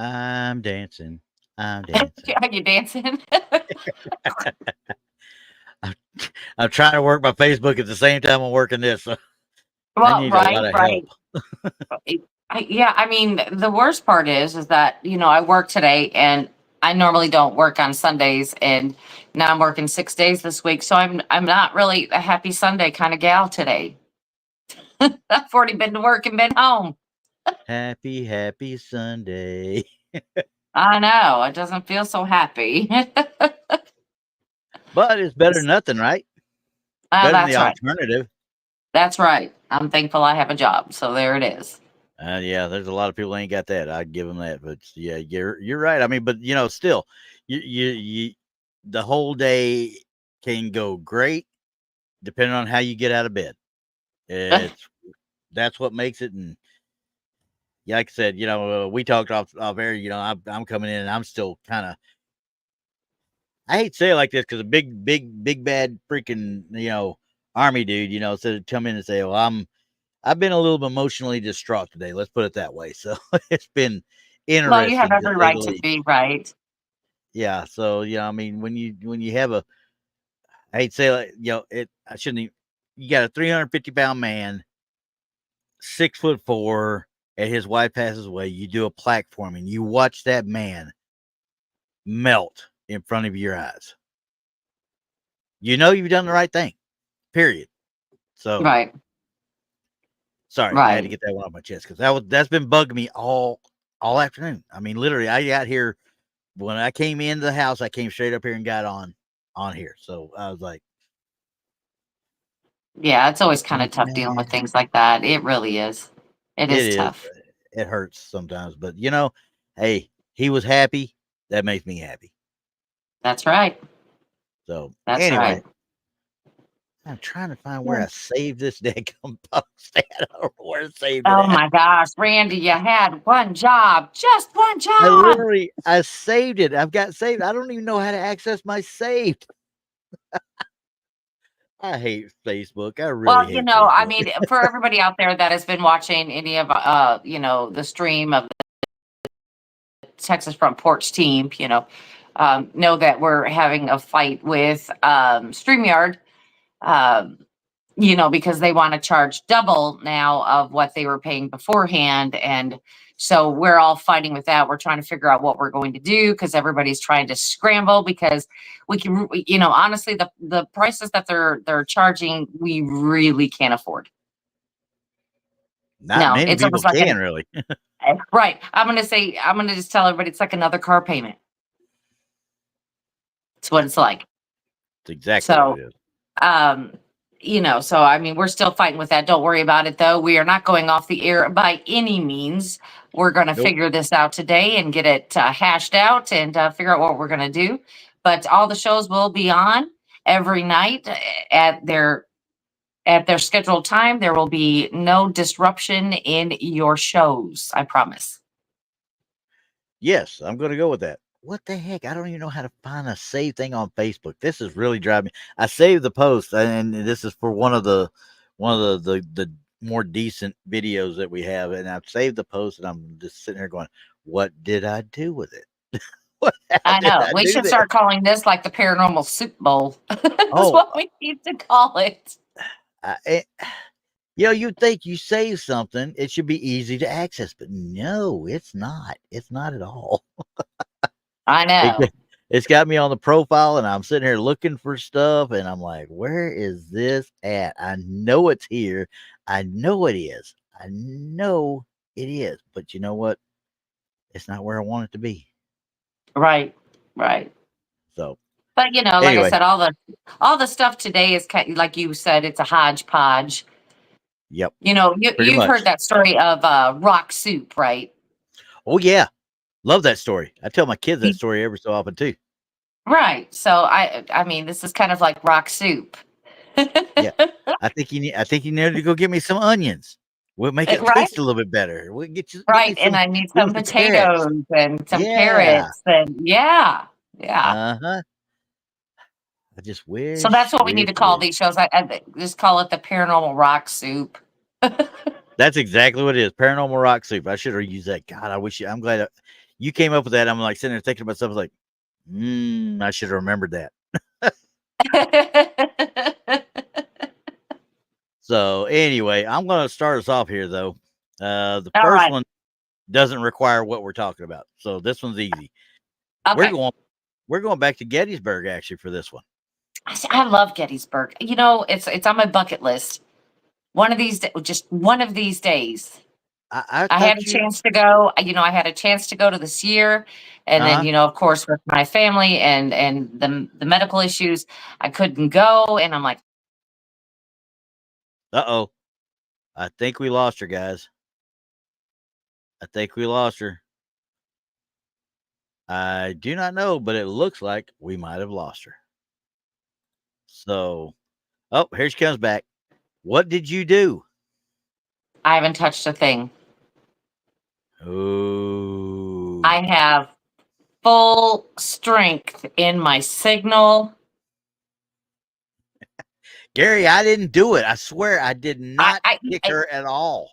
I'm dancing. I'm dancing. Are you dancing? I'm trying to work my Facebook at the same time I'm working this. So I Well, need a lot of help. Yeah, I mean, the worst part is that, I work today and I normally don't work on Sundays, and now I'm working 6 days this week. So I'm not really a happy Sunday kind of gal today. I've already been to work and been home. Happy, happy Sunday. I know. It doesn't feel so happy. But it's better than nothing, right? Better than the That's right. alternative. That's right. I'm thankful I have a job. So there it is. Yeah, there's a lot of people ain't got that. I'd give them that, but yeah, you're right. I mean, but still, you the whole day can go great depending on how you get out of bed. That's what makes it. And like I said, we talked off air. I'm coming in and I'm still kind of. I hate to say it like this because a big bad freaking army dude said to come in and say, well, I've been a little emotionally distraught today. Let's put it that way. So it's been interesting. Well, you have every right to be, right? Yeah. So I mean, when you have I hate to say I shouldn't even. You got a 350-pound man, 6'4", and his wife passes away. You do a plaque for him, and you watch that man melt in front of your eyes. You've done the right thing. Period. So right. Sorry, I had to get that one off my chest because that's been bugging me all afternoon. I mean, literally, I got here when I came into the house. I came straight up here and got on here. So I was like, yeah, it's always kind of tough dealing with things like that. It really is. It is tough. It hurts sometimes, but hey, he was happy. That makes me happy. That's right. So that's right. I'm trying to find where I saved this deck post at. I don't know where to save it. Oh my gosh, Randy, you had one job, just one job. I saved it. I've got saved. I don't even know how to access my saved. I hate Facebook. I really hate Facebook. I mean, for everybody out there that has been watching any of the stream of the Texas Front Porch team, know that we're having a fight with StreamYard. Because they want to charge double now of what they were paying beforehand. And so we're all fighting with that. We're trying to figure out what we're going to do because everybody's trying to scramble because we can, honestly, the prices that they're charging, we really can't afford. Not many people can really. Right. I'm going to just tell everybody it's like another car payment. It's what it's like. It's exactly what it is. So I mean, we're still fighting with that. Don't worry about it, though. We are not going off the air by any means. We're going to figure this out today and get it hashed out and figure out what we're going to do. But all the shows will be on every night at their scheduled time. There will be no disruption in your shows. I promise. Yes, I'm going to go with that. What the heck? I don't even know how to find a save thing on Facebook. This is really driving me. I saved the post, and this is for one of the more decent videos that we have, and I've saved the post, and I'm just sitting here going, "What did I do with it?" I know. We should start calling this like the Paranormal Soup Bowl. That's what we need to call it. You'd think you save something, it should be easy to access, but no, it's not. It's not at all. I know. It's got me on the profile, and I'm sitting here looking for stuff, and I'm like, where is this at? I know it's here. I know it is. I know it is. But you know what? It's not where I want it to be. Right. So, but like I said, all the stuff today is like you said, it's a hodgepodge. Yep. You know, Pretty you've heard much. that story of rock soup, right? Oh yeah. Love that story. I tell my kids that story every so often too. Right. So I mean, this is kind of like rock soup. Yeah. I think you need to go get me some onions. We'll make it Right? taste a little bit better. We'll get me Right. And I need some some carrots. potatoes and some Yeah. carrots and yeah. Yeah. Uh-huh. I just So that's wish, what we need wish, to call wish. these shows. I just call it the paranormal rock soup. That's exactly what it is. Paranormal rock soup. I should have used that. God, I'm glad you came up with that. I'm like sitting there thinking to myself, like, I should have remembered that. So anyway, I'm going to start us off here though. The All first right. one doesn't require what we're talking about, so this one's easy. We're Okay. going we're going back to Gettysburg actually for this one. I love Gettysburg. You know, it's on my bucket list. One of these, just one of these days. I I had a thought you chance to go. You know, I had a chance to go to this year, and then uh you know, of course, with my family and the medical issues, I couldn't go. And I'm like, uh-oh. I think we lost her, guys. I think we lost her. I do not know, but it looks like we might have lost her. So, oh, here she comes back. What did you do? I haven't touched a thing. Oh, I have full strength in my signal. Gary, I didn't do it. I swear I did I not I kick I, her at all.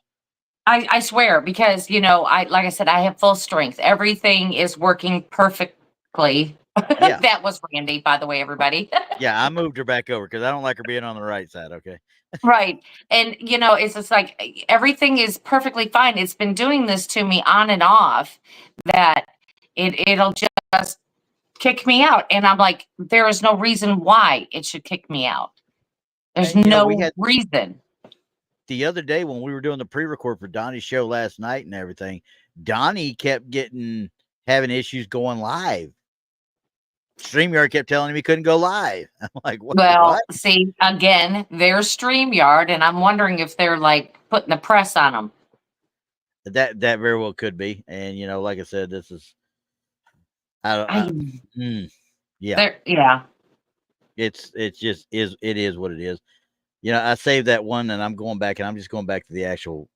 I swear because you know, I like I said, I have full strength. Everything is working perfectly. Yeah. That was Randy, by the way, everybody. Yeah. I moved her back over because I don't like her being on the right side. Okay. Right. And, you know, it's just like everything is perfectly fine. It's been doing this to me on and off that it'll just kick me out. And I'm like, there is no reason why it should kick me out. There's And, we no had reason. the other day when we were doing the pre record for Donny's show last night and everything, Donny kept having issues going live. StreamYard kept telling him he couldn't go live. I'm like, what? Well, What? see, again, there's StreamYard, and I'm wondering if they're like putting the press on them. That very well could be. And, like I said, this is, I, yeah, yeah. it's just it is what it is. I saved that one and I'm going back and I'm just going back to the actual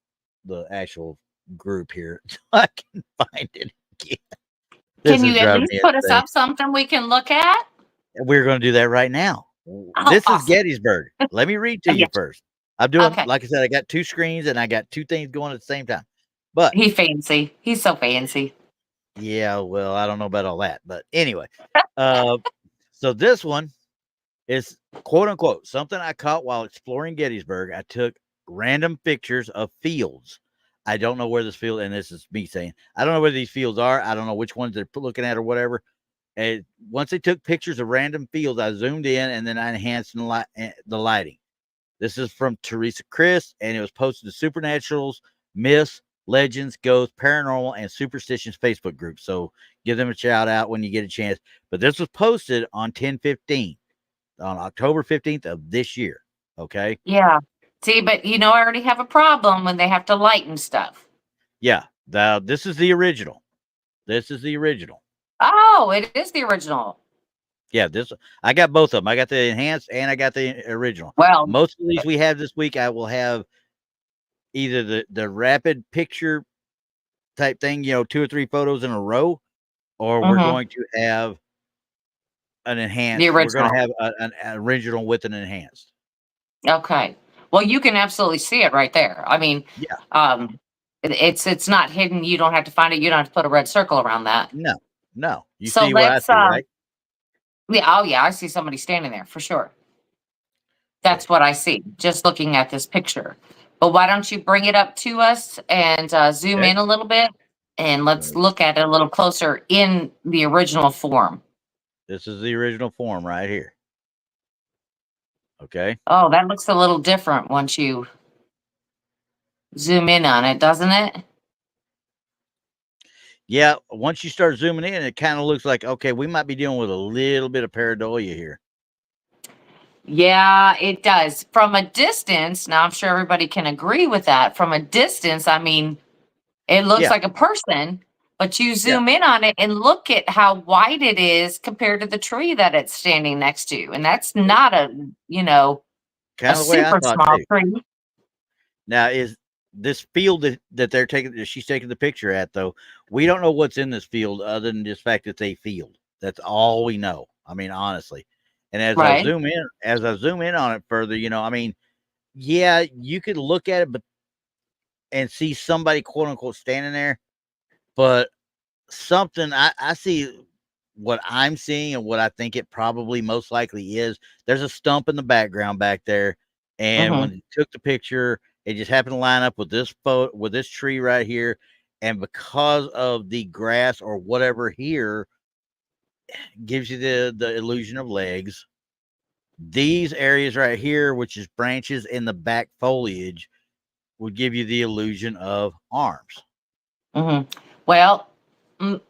group here so I can find it again. This Can is you at driving least me put us insane. up something we can look at? We're going to do that right now. Oh, This is awesome. Gettysburg. Let me read to you Yes. first. I'm doing, Okay. like I said, I got two screens and I got two things going at the same time. But He fancy. He's so fancy. yeah, well, I don't know about all that. But anyway, so this one is quote unquote something I caught while exploring Gettysburg. I took random pictures of fields. I don't know where this field, and this is me saying, I don't know where these fields are. I don't know which ones they're looking at or whatever. And once they took pictures of random fields, I zoomed in and then I enhanced the lighting. This is from Teresa Chris, and it was posted to Supernaturals, Myths, Legends, Ghosts, Paranormal, and Superstitions Facebook group. So give them a shout out when you get a chance. But this was posted on 10/15, on October 15th of this year. Okay. Yeah. See, but you know, I already have a problem when they have to lighten stuff. Yeah. This is the original. This is the original. Oh, it is the original. Yeah, I got both of them. I got the enhanced and I got the original. Well, Most of these we have this week, I will have either the rapid picture type thing, 2 or 3 photos in a row, or we're mhm, going to have an the enhanced. We're going original. to have an original with an enhanced. Okay. Well, you can absolutely see it right there. I mean, Yeah. it's not hidden. You don't have to find it. You don't have to put a red circle around that. No. You So see what I let's see, right? yeah, oh yeah, I see somebody standing there for sure. That's Okay. what I see just looking at this picture. But why don't you bring it up to us and zoom Okay. in a little bit and let's look at it a little closer in the original form. This is the original form right here. Okay. Oh, that looks a little different once you zoom in on it, doesn't it? Yeah. Once you start zooming in, it kind of looks like, okay, we might be dealing with a little bit of pareidolia here. Yeah, it does. From a distance, now I'm sure everybody can agree with that. From a distance, I mean, it looks Yeah, like a person, but you yeah, zoom in on it and look at how wide it is compared to the tree that it's standing next to. And that's not a, you know, a kind of the way I super thought small too. tree. Now, is this field that they're taking that she's taking the picture at though? We don't know what's in this field other than just fact it's a field. That's all we know. I mean, honestly. And Right. as I zoom in on it further, I mean, yeah, you could look at it, but and see somebody quote unquote standing there, but something I see what I'm seeing and what I think it probably most likely is. There's a stump in the background back there, and when Hmm. he took the picture, it just happened to line up with this with this tree right here, and because of the grass or whatever here, gives you the illusion of legs. These areas right here, which is branches in the back foliage, would give you the illusion of arms. Hmm. Well, m-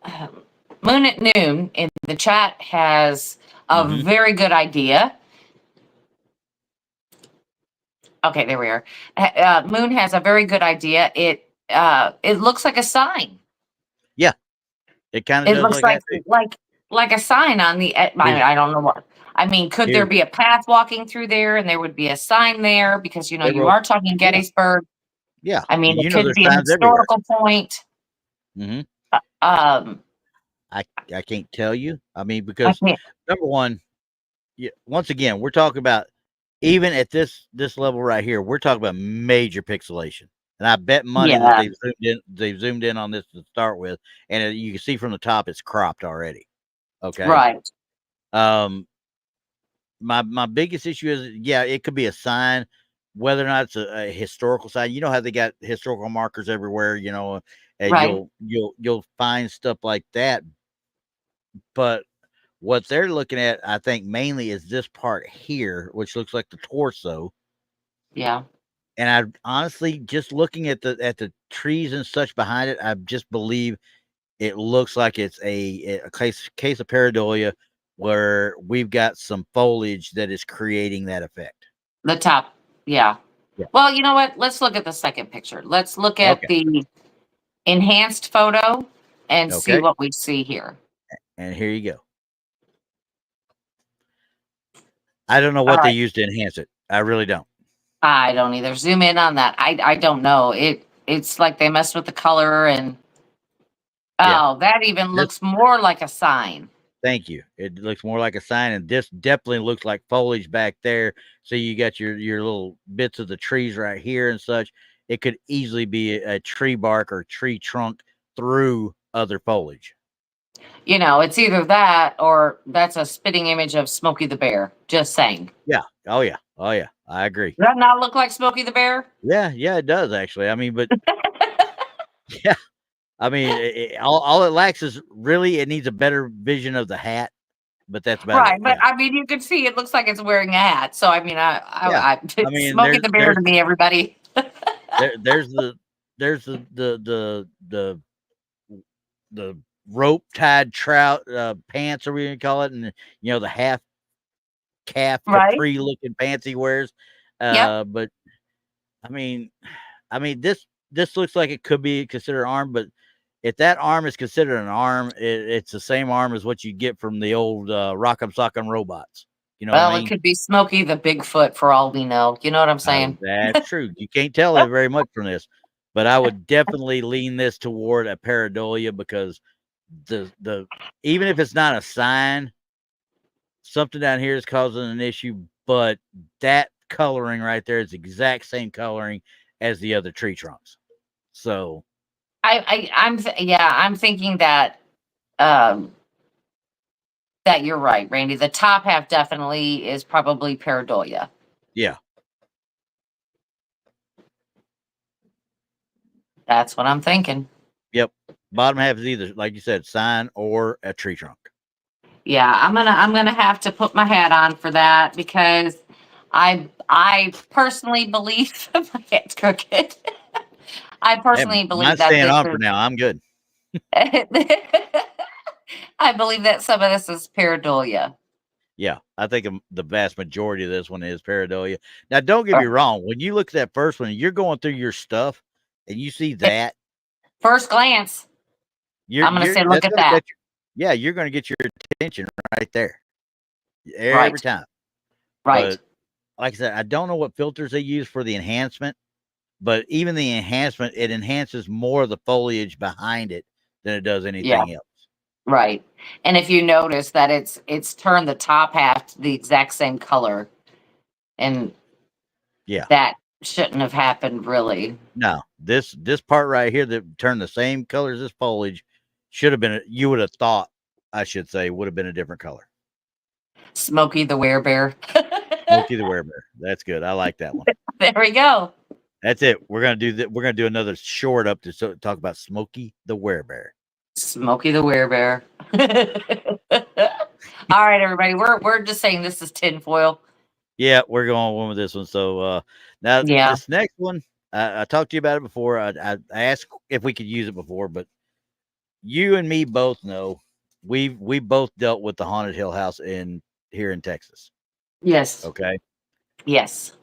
Moon at Noon in the chat has a Hmm. very good idea. Okay, there we are. Moon has a very good idea. It looks like a sign. Yeah, it kind of It does looks like that too. like a sign on the. Here, I don't know what. I mean, could there here, be a path walking through there, and there would be a sign there because they you wrote, are talking yeah, Gettysburg. yeah, I mean, and it could there's be a signs everywhere. historical point. Hmm. Um, I can't tell you. I mean, I because can't. number one, yeah, once again, we're talking about even at this level right here, we're talking about major pixelation. And I bet money that Yeah, they've zoomed in on this to start with, and you can see from the top it's cropped already. Okay. right. Um, my biggest issue is, yeah, it could be a sign, whether or not it's a historical sign. You know how they got historical markers everywhere, and Right. you'll find stuff like that. But what they're looking at, I think, mainly is this part here, which looks like the torso. Yeah. And I honestly, just looking at the trees and such behind it, I just believe it looks like it's a case of pareidolia, where we've got some foliage that is creating that effect. The top. Yeah. Yeah. Well, you know what? Let's look at the second picture. Let's look at Okay. the enhanced photo and see Okay. what we see here. And here you go. I don't know All what they right. used to enhance it. I really don't. I don't either. Zoom in on that. I don't know. It's like they messed with the color and Yeah. oh, that even This looks more like a sign. Thank you. It looks more like a sign, and this definitely looks like foliage back there. So you got your little bits of the trees right here and such. It could easily be a tree bark or tree trunk through other foliage. It's either that or that's a spitting image of Smokey the Bear. Just saying. Yeah. Oh yeah. Oh yeah. I agree. Does that not look like Smokey the Bear? Yeah. Yeah. It does actually. I mean, but yeah. I mean, all it lacks is really it needs a better vision of the hat, but that's about Right, it. but Yeah. I mean, you can see it looks like it's wearing a hat. So I mean, Yeah. I it's mean, Smokey the Bear to me, everybody. there's the rope tied trout pants, or we gonna call it, and the half calf Right? capri looking pants he wears. Yep. But I mean, this looks like it could be considered arm, but if that arm is considered an arm, it's the same arm as what you get from the old Rock'em Sock'em robots. You know what I Well, it mean? could be Smokey the Bigfoot for all we know. You know what I'm saying? That's true. You can't tell it very much from this, but I would definitely lean this toward a pareidolia, because the even if it's not a sign, something down here is causing an issue, but that coloring right there is the exact same coloring as the other tree trunks. So I'm thinking um that you're right, Randy. The top half definitely is probably pareidolia. yeah, That's what I'm thinking. yep. Bottom half is either, like you said, sign or a tree trunk. Yeah, I'm gonna have to put my hat on for that because I personally believe my head's crooked. I Hey, personally believe mine's that staying this on for is now. I'm good. I believe that some of this is pareidolia. Yeah, I think the vast majority of this one is pareidolia. Now, don't get me wrong. When you look at that first one, you're going through your stuff and you see that. First glance, I'm going to say, look that's at gonna that. yeah, you're going to get your attention right there every Right. time. Right. But like I said, I don't know what filters they use for the enhancement, but even the enhancement, it enhances more of the foliage behind it than it does anything else. Right. And if you notice that it's turned the top half the exact same color, and Yeah, that shouldn't have happened really. no, this part right here that turned the same color as this foliage should have been. You would have thought, I should say, would have been a different color. Smokey the Werebear. Smokey the Werebear. That's good. I like that one. There we go. That's it. We're gonna do that. We're gonna do another short up to talk about Smokey the Werebear. Smokey the Werebear. All right, everybody. We're just saying this is tinfoil. Yeah, we're going one with this one. So now Yeah. this next one, I talked to you about it before. I asked if we could use it before, but you and me both know we both dealt with the haunted hill house here in Texas. Yes. Okay. Yes.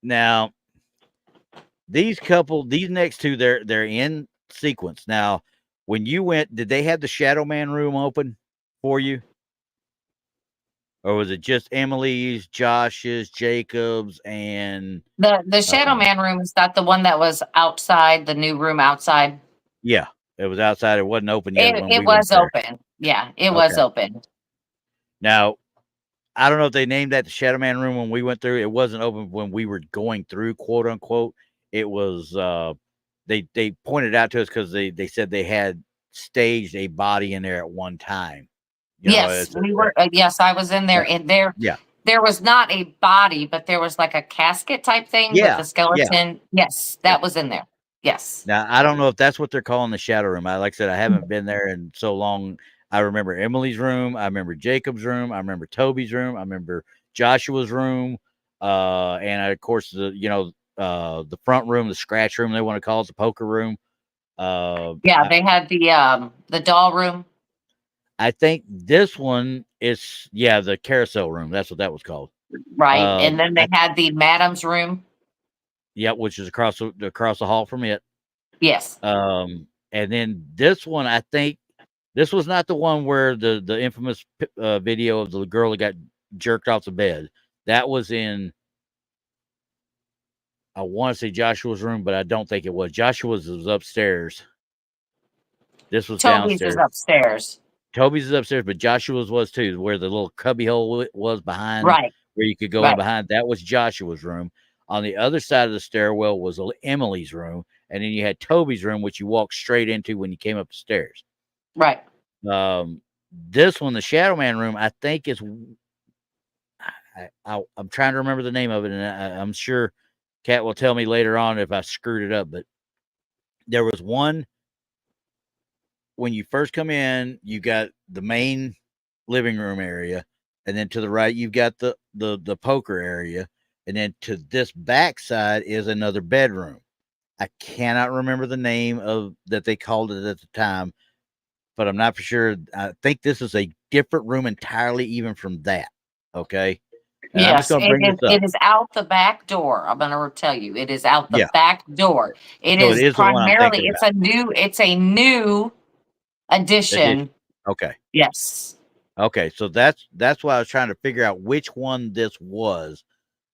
Now these next two, they're in sequence. Now, when you went, did they have the Shadow Man room open for you? Or was it just Emily's, Josh's, Jacob's, and The Shadow Man room, is that the one that was outside, the new room outside? Yeah, it was outside. It wasn't open yet when It we went was there. open. Yeah, it was open. Now, I don't know if they named that the Shadow Man room when we went through. It wasn't open when we were going through, quote unquote. It was they pointed out to us because they said they had staged a body in there at one time. You know, Yes, we were. Yes, I was in there. And there, yeah, there was not a body, but there was like a casket type thing with yeah, a skeleton. Yes, that was in there. Yes. Now, I don't know if that's what they're calling the shadow room. Like I said, I haven't been there in so long. I remember Emily's room. I remember Jacob's room. I remember Toby's room. I remember Joshua's room. And of course, the front room, the scratch room, they want to call it the poker room. Yeah, they had the doll room. I think this one is, the carousel room. That's what that was called. Right. And then they had the madam's room. Yeah, which is across the hall from it. Yes. And then this one, I think this was not the one where the infamous video of the girl that got jerked off the bed. That was in, I want to say Joshua's room, but I don't think it was. Joshua's was upstairs. This was Toby's downstairs. is upstairs. Toby's is upstairs, but Joshua's was too, where the little cubby hole was behind, right, where you could go in behind. That was Joshua's room. On the other side of the stairwell was Emily's room, and then you had Toby's room, which you walked straight into when you came up the stairs. Right. This one, the Shadow Man room, I think is. I'm trying to remember the name of it, and I'm sure Kat will tell me later on if I screwed it up. But there was one when you first come in, you got the main living room area, and then to the right you've got the poker area, and then to this back side is another bedroom. I cannot remember the name of that they called it at the time, but I'm not for sure. I think this is a different room entirely, even from that. Okay. And yes, it is out the back door. I'm going to tell you, it is out the back door. It is primarily, it's a new addition. Okay. Yes. Okay. So that's why I was trying to figure out which one this was,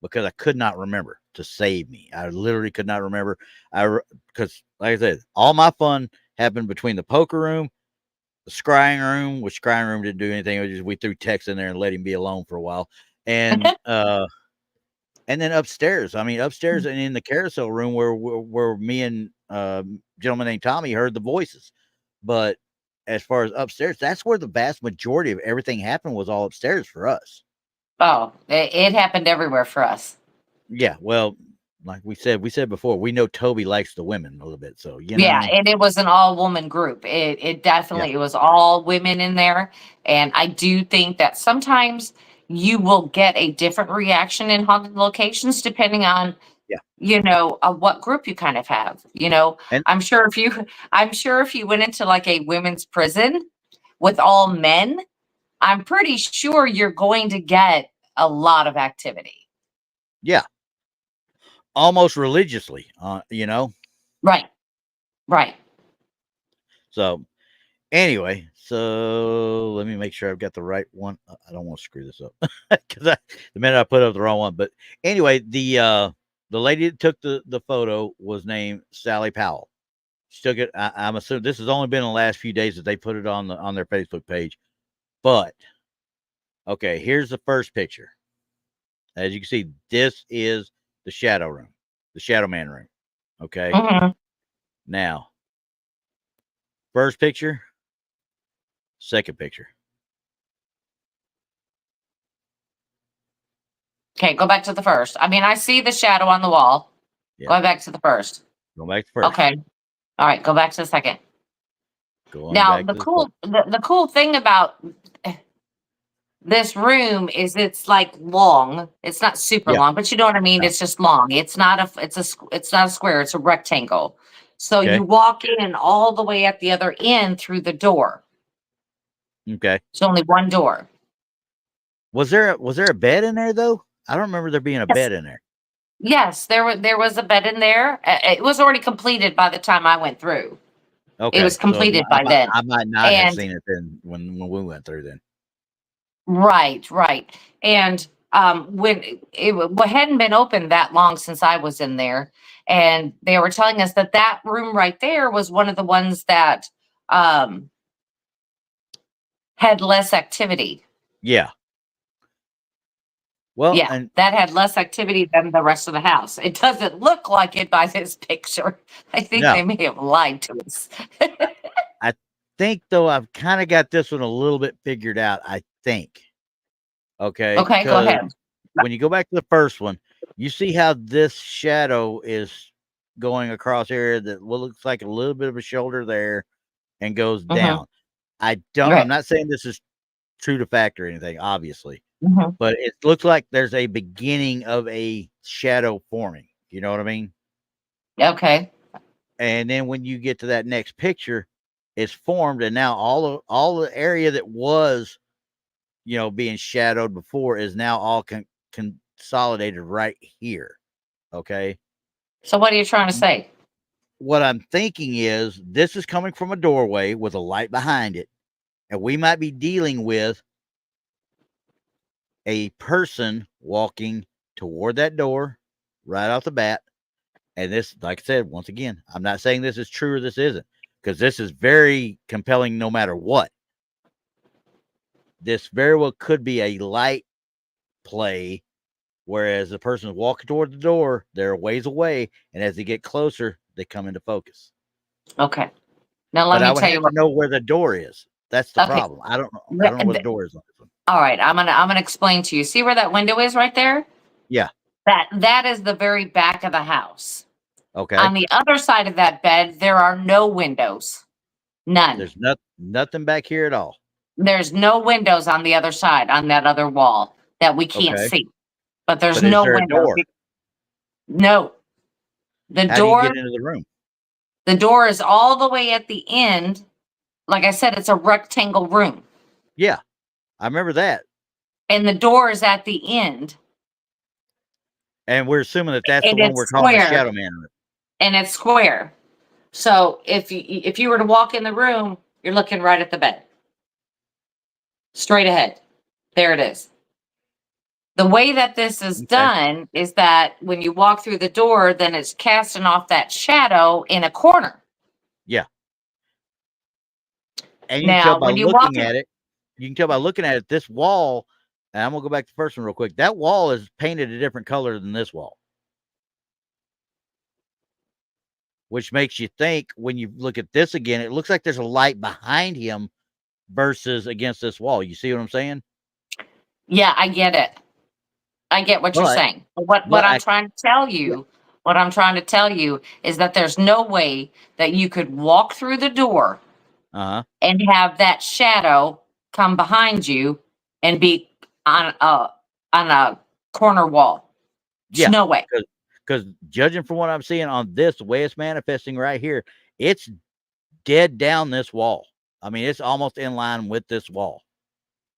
because I could not remember to save me. I literally could not remember. Because like I said, all my fun happened between the poker room, the scrying room, which scrying room didn't do anything. It was just we threw Tex in there and let him be alone for a while. And then upstairs. I mean, upstairs and in the carousel room where me and gentleman named Tommy heard the voices. But as far as upstairs, that's where the vast majority of everything happened, was all upstairs for us. Oh, it happened everywhere for us. Yeah, well, like we said before, we know Toby likes the women a little bit, so and it was an all woman group. It definitely it was all women in there, and I do think that sometimes you will get a different reaction in haunted locations depending on what group you kind of have. And I'm sure if you went into like a women's prison with all men, I'm pretty sure you're going to get a lot of activity. Yeah. Almost religiously, you know? Right. Right. So anyway, so let me make sure I've got the right one. I don't want to screw this up because the minute I put up the wrong one. But anyway, the lady that took the photo was named Sally Powell. She took it. I'm assuming this has only been in the last few days that they put it on their Facebook page. But okay, here's the first picture. As you can see, this is the shadow room, the shadow man room. Okay. Mm-hmm. Now, first picture, second picture. Okay, go back to the first. I mean, I see the shadow on the wall. Yeah. Go back to the first. Go back to first. Okay. All right, go back to the second. Going Now, back the to cool the cool thing about this room is it's like long. It's not super Yeah. long, but you know what I mean? Yeah. It's just long. It's not a square, it's a rectangle. So Okay. you walk in all the way at the other end through the door. Okay. It's only one door. Was there a bed in there though? I don't remember there being a Yes. bed in there. Yes, there was a bed in there. It was already completed by the time I went through. Okay. It was completed So by then. I might not have And seen it then when we went through then. right, right. And when it hadn't been open that long since I was in there, and they were telling us that that room right there was one of the ones that um, had less activity. Yeah. Well, Yeah, and that had less activity than the rest of the house. It doesn't look like it by this picture. I think no, they may have lied to us. I think though I've kind of got this one a little bit figured out. I think. Okay, Okay, go because ahead. when you go back to the first one, you see how this shadow is going across here that looks like a little bit of a shoulder there and goes Mm-hmm. down. I'm Right. not saying this is true to fact or anything, obviously, Mm-hmm. but it looks like there's a beginning of a shadow forming. You know what I mean? Okay. And then when you get to that next picture, it's formed, and now all the area that was, you know, being shadowed before is now all consolidated right here. Okay. So what are you trying to say? What I'm thinking is this is coming from a doorway with a light behind it, and we might be dealing with a person walking toward that door right off the bat. And this, like I said, once again, I'm not saying this is true or this isn't, because this is very compelling no matter what. This very well could be a light play, whereas the person is walking toward the door, they're a ways away, and as they get closer, they come into focus. Okay. Now let But I me would tell you have to what. know where the door is. That's the Okay. problem. I don't know where the door is on this one. All right. I'm gonna explain to you. See where that window is right there? Yeah. That is the very back of the house. Okay. On the other side of that bed, there are no windows. None. There's nothing back here at all. There's no windows on the other side, on that other wall that we can't Okay. see. But there's But is no there a windows. door? No. The How do you door, get into the room? the door is all the way at the end. Like I said, it's a rectangle room. Yeah. I remember that. And the door is at the end. And we're assuming that that's the And one it's we're calling the square. Shadow Man room. And it's square. So if you were to walk in the room, you're looking right at the bed. Straight ahead. There it is. The way that this is Okay. done is that when you walk through the door, then it's casting off that shadow in a corner. Yeah. And you can tell Now, by when you walk looking in, at it, this wall, and I'm gonna go back to the first one real quick. That wall is painted a different color than this wall. Which makes you think when you look at this again, it looks like there's a light behind him versus against this wall. You see what I'm saying? yeah, I get it. I get what you're But saying. But what but I'm trying to tell you, what I'm trying to tell you is that there's no way that you could walk through the door uh-huh. and have that shadow come behind you and be on a corner wall. There's Yeah. no way. Because judging from what I'm seeing on this, the way it's manifesting right here, it's dead down this wall. I mean, it's almost in line with this wall.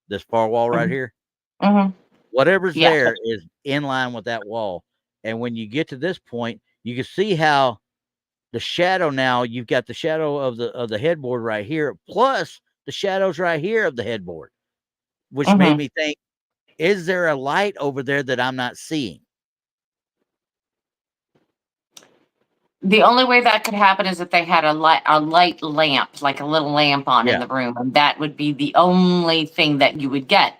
this far wall right here. Whatever's Yeah. there is in line with that wall. And when you get to this point, you can see how the shadow now, you've got the shadow of the headboard right here, plus the shadows right here of the headboard, which made me think, is there a light over there that I'm not seeing? The only way that could happen is if they had a light lamp, like a little lamp on in the room, and that would be the only thing that you would get.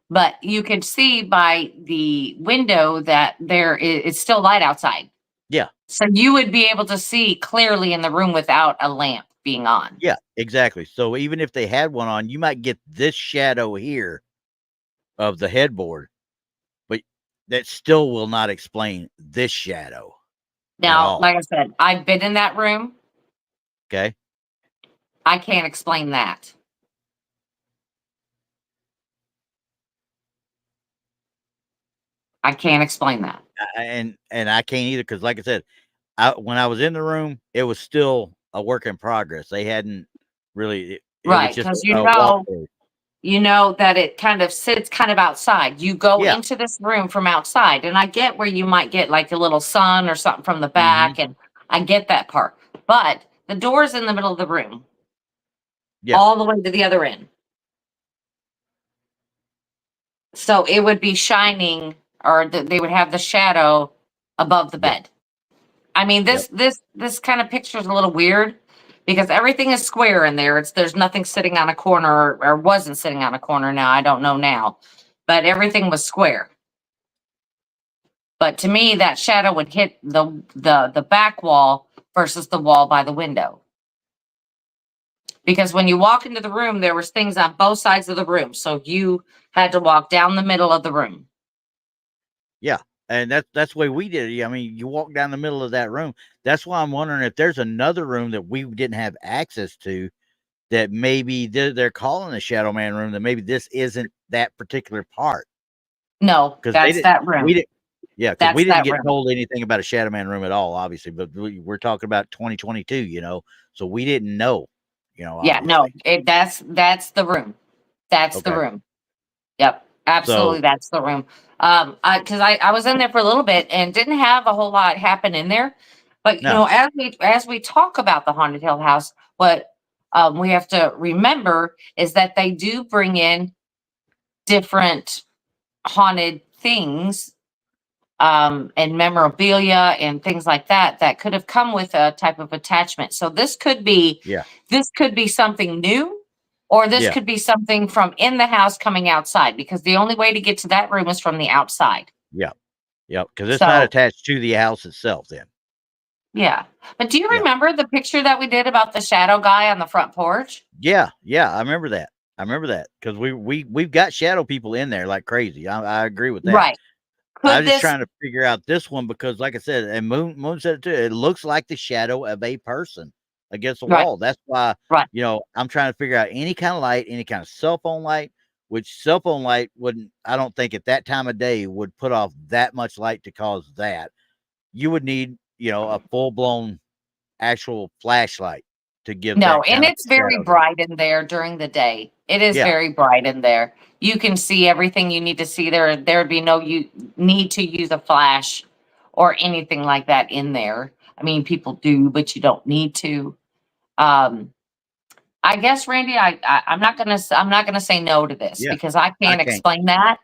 But you could see by the window that it's still light outside. Yeah. So you would be able to see clearly in the room without a lamp being on. Yeah, exactly. So even if they had one on, you might get this shadow here of the headboard, but that still will not explain this shadow. Now, like I said, I've been in that room. Okay. I can't explain that. I can't explain that. And I can't either, because like I said, when I was in the room, it was still a work in progress. They hadn't really, it Right, was just because you know that it kind of sits kind of outside. You go into this room from outside, and I get where you might get like a little sun or something from the back, and I get that part. But the door's in the middle of the room, all the way to the other end. So it would be shining, or they would have the shadow above the bed. I mean, this kind of picture is a little weird because everything is square in there. There's nothing sitting on a corner, or wasn't sitting on a corner. Now I don't know now, but everything was square. But to me, that shadow would hit the back wall versus the wall by the window. Because when you walk into the room, there was things on both sides of the room, so you had to walk down the middle of the room. Yeah, and that's the way we did it. I mean, you walk down the middle of that room. That's why I'm wondering if there's another room that we didn't have access to, that maybe they're calling the Shadow Man room, that maybe this isn't that particular part. No, that's that room. Because we didn't get told anything about a Shadow Man room at all, obviously. But we're talking about 2022, so we didn't know. Yeah, no, that's the room. That's the room. Yep, absolutely, that's the room. Because I was in there for a little bit and didn't have a whole lot happen in there, but as we talk about the Haunted Hill House, what we have to remember is that they do bring in different haunted things and memorabilia and things like that could have come with a type of attachment. So this could be something new, or this could be something from in the house coming outside, because the only way to get to that room is from the outside. Yeah. Because it's not attached to the house itself then. Yeah. But do you remember the picture that we did about the shadow guy on the front porch? Yeah. I remember that. Because we've got shadow people in there like crazy. I agree with that. Right. I was just trying to figure out this one because, like I said, and Moon said it too, it looks like the shadow of a person against the wall. That's why, I'm trying to figure out any kind of light, any kind of cell phone light, which cell phone light wouldn't, I don't think at that time of day would put off that much light to cause that. You would need, a full blown actual flashlight to give that. And it's very bright in there during the day. It is very bright in there. You can see everything you need to see there. There'd be no need to use a flash or anything like that in there. I mean, people do, but you don't need to. I guess, Randy, I'm not gonna say no to this because I can't explain that.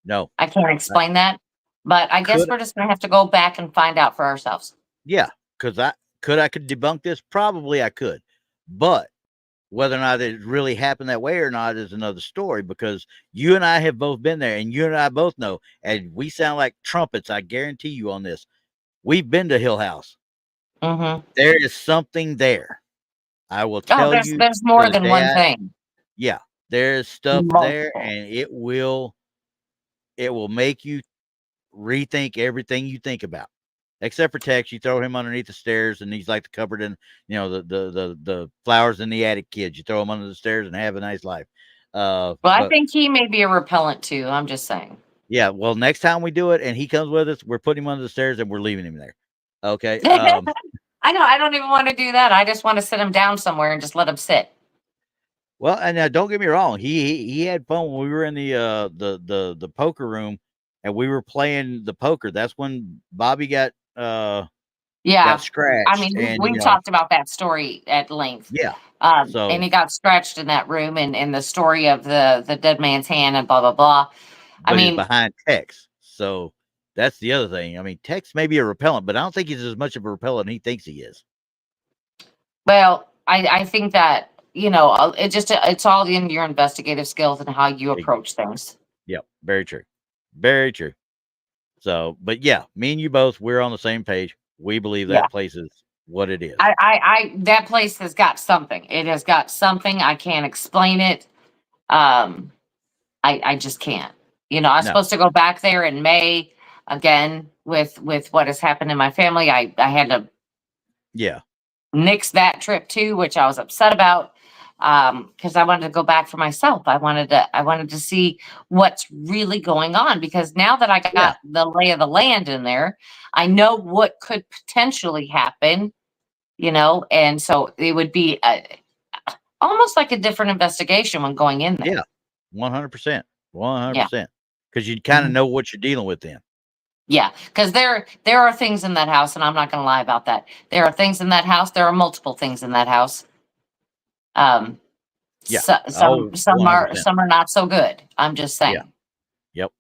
No, I can't explain that. But I guess we're just gonna have to go back and find out for ourselves. Yeah, because I could debunk this. Probably I could, but whether or not it really happened that way or not is another story, because you and I have both been there, and you and I both know, and we sound like trumpets. I guarantee you on this. We've been to Hill House. There is something there. I will tell you. There's more than one thing. Yeah, there's stuff there, and it will make you rethink everything you think about. Except for Tex, you throw him underneath the stairs, and he's like the covered in, the flowers in the attic kids. You throw him under the stairs and have a nice life. I think he may be a repellent too. I'm just saying. Yeah. Well, next time we do it and he comes with us, we're putting him under the stairs and we're leaving him there. Okay. I know. I don't even want to do that. I just want to sit him down somewhere and just let him sit. Well, and don't get me wrong, he had fun when we were in the poker room, and we were playing the poker. That's when Bobby got Yeah. I scratched, mean, and we've talked about that story at length. yeah. And So, he got scratched in that room, and the story of the dead man's hand and blah, blah, blah. I but he's mean, behind Tex. So that's the other thing. I mean, Tex may be a repellent, but I don't think he's as much of a repellent he thinks he is. well, I think that, it's all in your investigative skills and how you approach things. Yep, very true. Very true. So, but yeah, me and you both, we're on the same page. We believe Yeah. that place is what it is. That place has got something. It has got something. I can't explain it. I just can't. I'm No. supposed to go back there in May again with what has happened in my family. I had to Yeah. nix that trip too, which I was upset about, because I wanted to go back for myself. I wanted to see what's really going on, because now that I got Yeah. the lay of the land in there, I know what could potentially happen. And so it would be almost like a different investigation when going in there. Yeah. 100%. Yeah. 100%. Because you kind of Mhm. know what you're dealing with then. Yeah, because there are things in that house, and I'm not going to lie about that. There are things in that house. There are multiple things in that house. Um, Yeah. some Oh, 100%. some are not so good. I'm just saying. Yeah. Yep.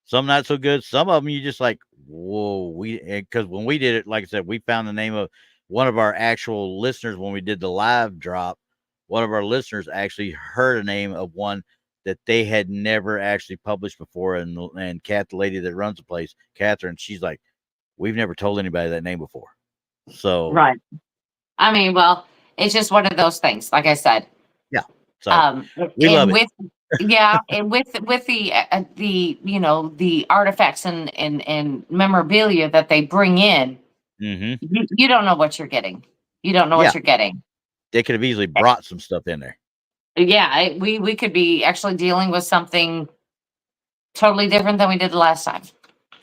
Some not so good. Some of them you just like, whoa, because when we did it, like I said, we found the name of one of our actual listeners when we did the live drop. One of our listeners actually heard a name of one that they had never actually published before. And Kat, the lady that runs the place, Catherine, she's like, we've never told anybody that name before. So, Right. I mean, well, it's just one of those things. Like I said, yeah. So we love and it. with yeah, and with the artifacts and memorabilia that they bring in, Mm-hmm. you don't know what you're getting. You don't know Yeah. what you're getting. They could have easily brought some stuff in there. Yeah, we could be actually dealing with something totally different than we did the last time.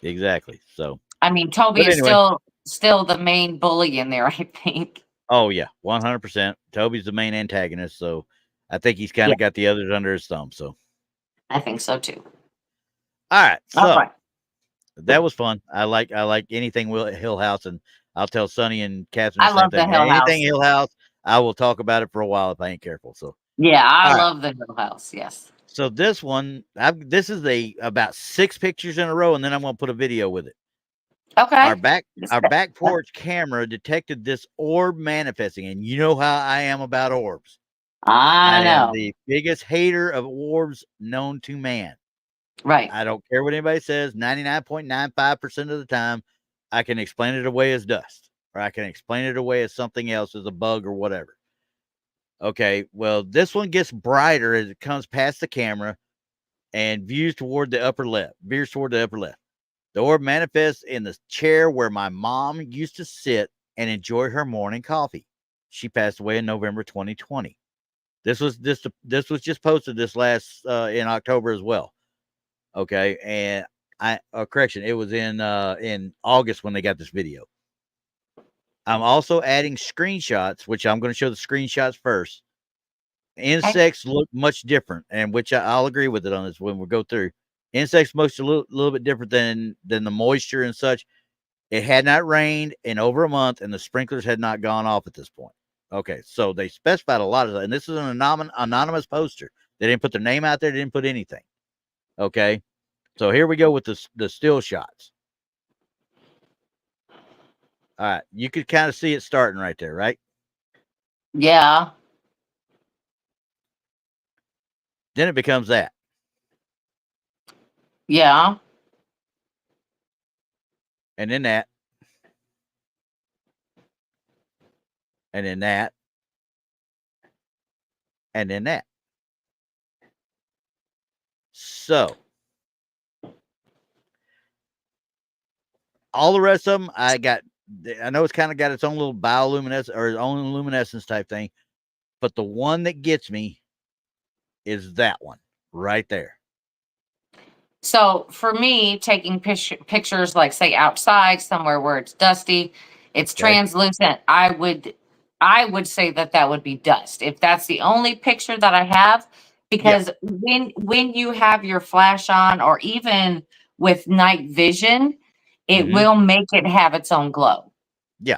Exactly. So, I mean, Toby but is anyway. still the main bully in there, I think. Oh yeah, 100%. Toby's the main antagonist, so I think he's kind Yeah, of got the others under his thumb. So, I think so too. all right, All so right. that was fun. I like anything Hill House, and I'll tell Sonny and Catherine I the same love the thing. Hill Anything House. Hill House, I will talk about it for a while if I ain't careful. So, Yeah, I all right. love the Hill House. Yes. So this one, this is about 6 pictures in a row, and then I'm gonna put a video with it. Okay. Our back porch camera detected this orb manifesting, and you know how I am about orbs. I I am know. the biggest hater of orbs known to man. Right. I don't care what anybody says. 99.95% of the time, I can explain it away as dust, or I can explain it away as something else, as a bug or whatever. Okay, well, this one gets brighter as it comes past the camera and veers toward the upper left. The orb manifests in the chair where my mom used to sit and enjoy her morning coffee. She passed away in November 2020. This was just posted this last in October as well. Okay, and correction, it was in August when they got this video. I'm also adding screenshots, which I'm going to show the screenshots first. Insects look much different, and which I'll agree with it on this when we go through. Insects look a little bit different than the moisture and such. It had not rained in over a month, and the sprinklers had not gone off at this point. Okay, so they specified a lot of that, and this is an anonymous poster. They didn't put their name out there. They didn't put anything. Okay, so here we go with the still shots. All right, you could kind of see it starting right there, right? Yeah. Then it becomes that, Yeah. and then that, and then that, and then that. So all the rest of them, I know it's kind of got its own little bioluminescence or its own luminescence type thing, but the one that gets me is that one right there. So for me, taking pictures, like say outside somewhere where it's dusty, it's Okay. translucent, I would I would say that would be dust. If that's the only picture that I have, because when you have your flash on, or even with night vision, it will make it have its own glow. Yeah.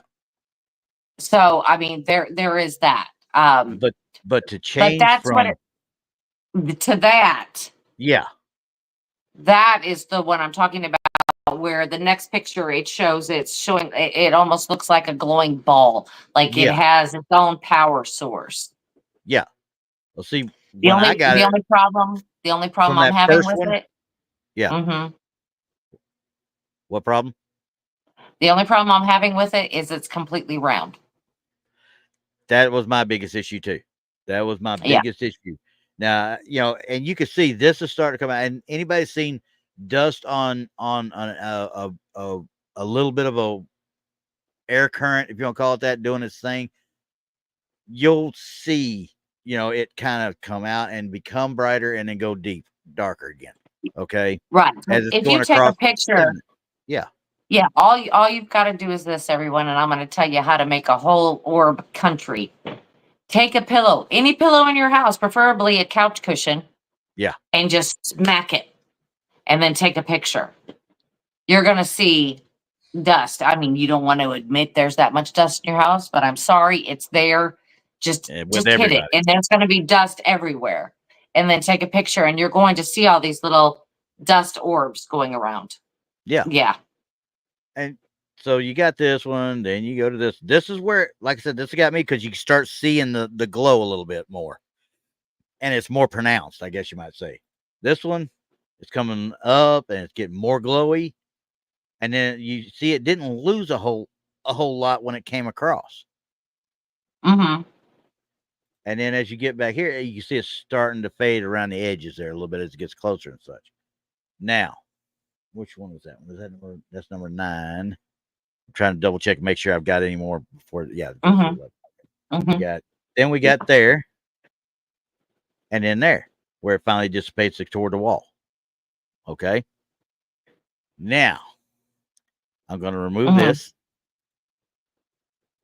So I mean, there is that. But to But change that's from to that. Yeah. That is the one I'm talking about, where the next picture it's showing it almost looks like a glowing ball, like it has its own power source. Yeah. Well, see, when I got the only problem from I'm that having first with one. it. Yeah. What problem? The only problem I'm having with it is it's completely round. That was my biggest issue too. That was my biggest issue. Now, and you can see this is starting to come out. And anybody seen dust on a little bit of a air current, if you want to call it that, doing its thing, you'll see, it kind of come out and become brighter and then go darker again. Okay. Right. As it's If going you take a across picture, yeah. Yeah, all you've got to do is this, everyone, and I'm going to tell you how to make a whole orb country. Take a pillow, any pillow in your house, preferably a couch cushion. Yeah. And just smack it, and then take a picture. You're going to see dust. I mean, you don't want to admit there's that much dust in your house, but I'm sorry, it's there. Just hit it, and there's going to be dust everywhere. And then take a picture, and you're going to see all these little dust orbs going around. Yeah. Yeah. And so you got this one, then you go to this. This is where, like I said, this got me because you start seeing the glow a little bit more. And it's more pronounced, I guess you might say. This one is coming up and it's getting more glowy. And then you see it didn't lose a whole lot when it came across. Mm-hmm. And then as you get back here, you see it starting to fade around the edges there a little bit as it gets closer and such. Now, which one was that one? Was that number? That's number 9. I'm trying to double check and make sure I've got any more before. Yeah. Then we got there. And then there, where it finally dissipates toward the wall. Okay. Now, I'm going to remove this.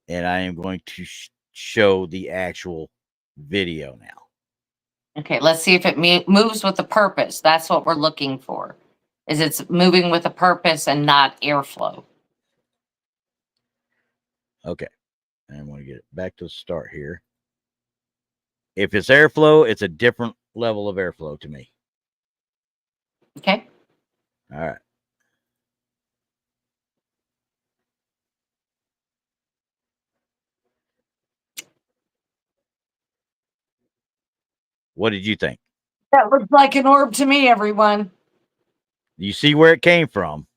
And I am going to show the actual video now. Okay, let's see if it moves with a purpose. That's what we're looking for. Is it's moving with a purpose and not airflow. Okay. And I'm going to get it back to the start here. If it's airflow, it's a different level of airflow to me. Okay. All right. What did you think? That looks like an orb to me, everyone. You see where it came from?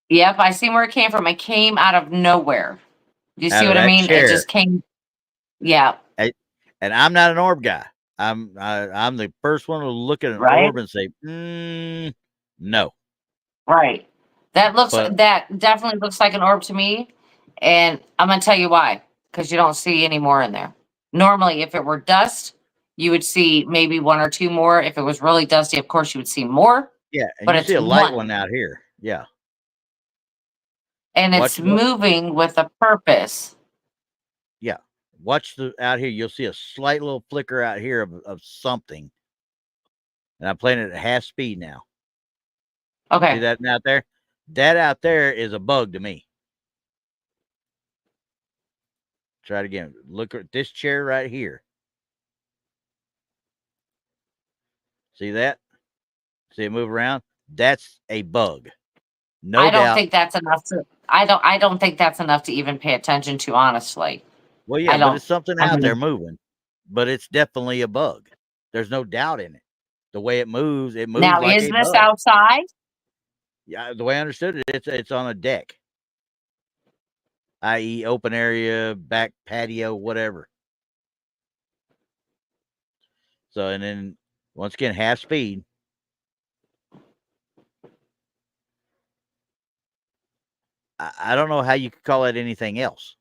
Yep, I see where it came from. It came out of nowhere. Do you see what I mean? Chair. It just came. Yeah. And I'm not an orb guy. I'm the first one to look at an orb and say, no. Right. That definitely looks like an orb to me. And I'm going to tell you why. Because you don't see any more in there. Normally, if it were dust, you would see maybe 1 or 2 more. If it was really dusty, of course, you would see more. Yeah. And but you it's see a light one out here. Yeah. And it's moving with a purpose. Yeah. Watch out here. You'll see a slight little flicker out here of something. And I'm playing it at half speed now. Okay. See that out there? That out there is a bug to me. Try it again. Look at this chair right here. See that? See it move around? That's a bug. No doubt. I don't think that's enough to. I don't think that's enough to even pay attention to, honestly. Well, yeah, but it's something out there moving. But it's definitely a bug. There's no doubt in it. The way it moves now, like is a this bug. Outside? Yeah, the way I understood it, it's on a deck. I.e. open area, back patio, whatever. So, and then once again, half speed. I don't know how you could call it anything else.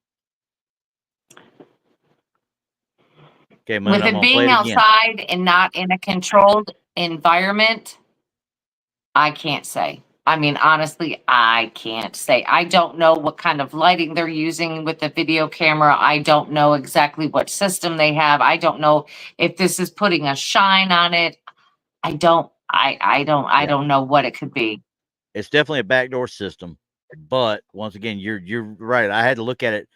Okay, with it being outside and not in a controlled environment, I can't say. I mean, honestly, I can't say. I don't know what kind of lighting they're using with the video camera. I don't know exactly what system they have. I don't know if this is putting a shine on it. I Yeah. don't know what it could be. It's definitely a backdoor system, but once again, you're right. I had to look at it.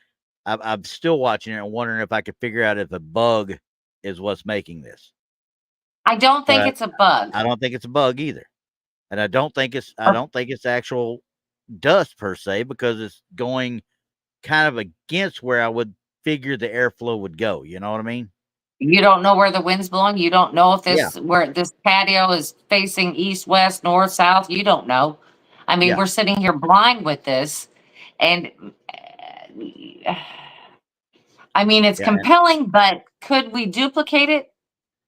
I'm still watching it and wondering if I could figure out if a bug is what's making this. I don't think But it's a bug. I don't think it's a bug either, and I don't think Or it's actual dust per se, because it's going kind of against where I would figure the airflow would go. You know what I mean? You don't know where the wind's blowing. You don't know if Yeah, where this patio is facing east, west, north, south. You don't know. I mean, yeah, we're sitting here blind with this, and I mean, it's yeah. compelling, but could we duplicate it?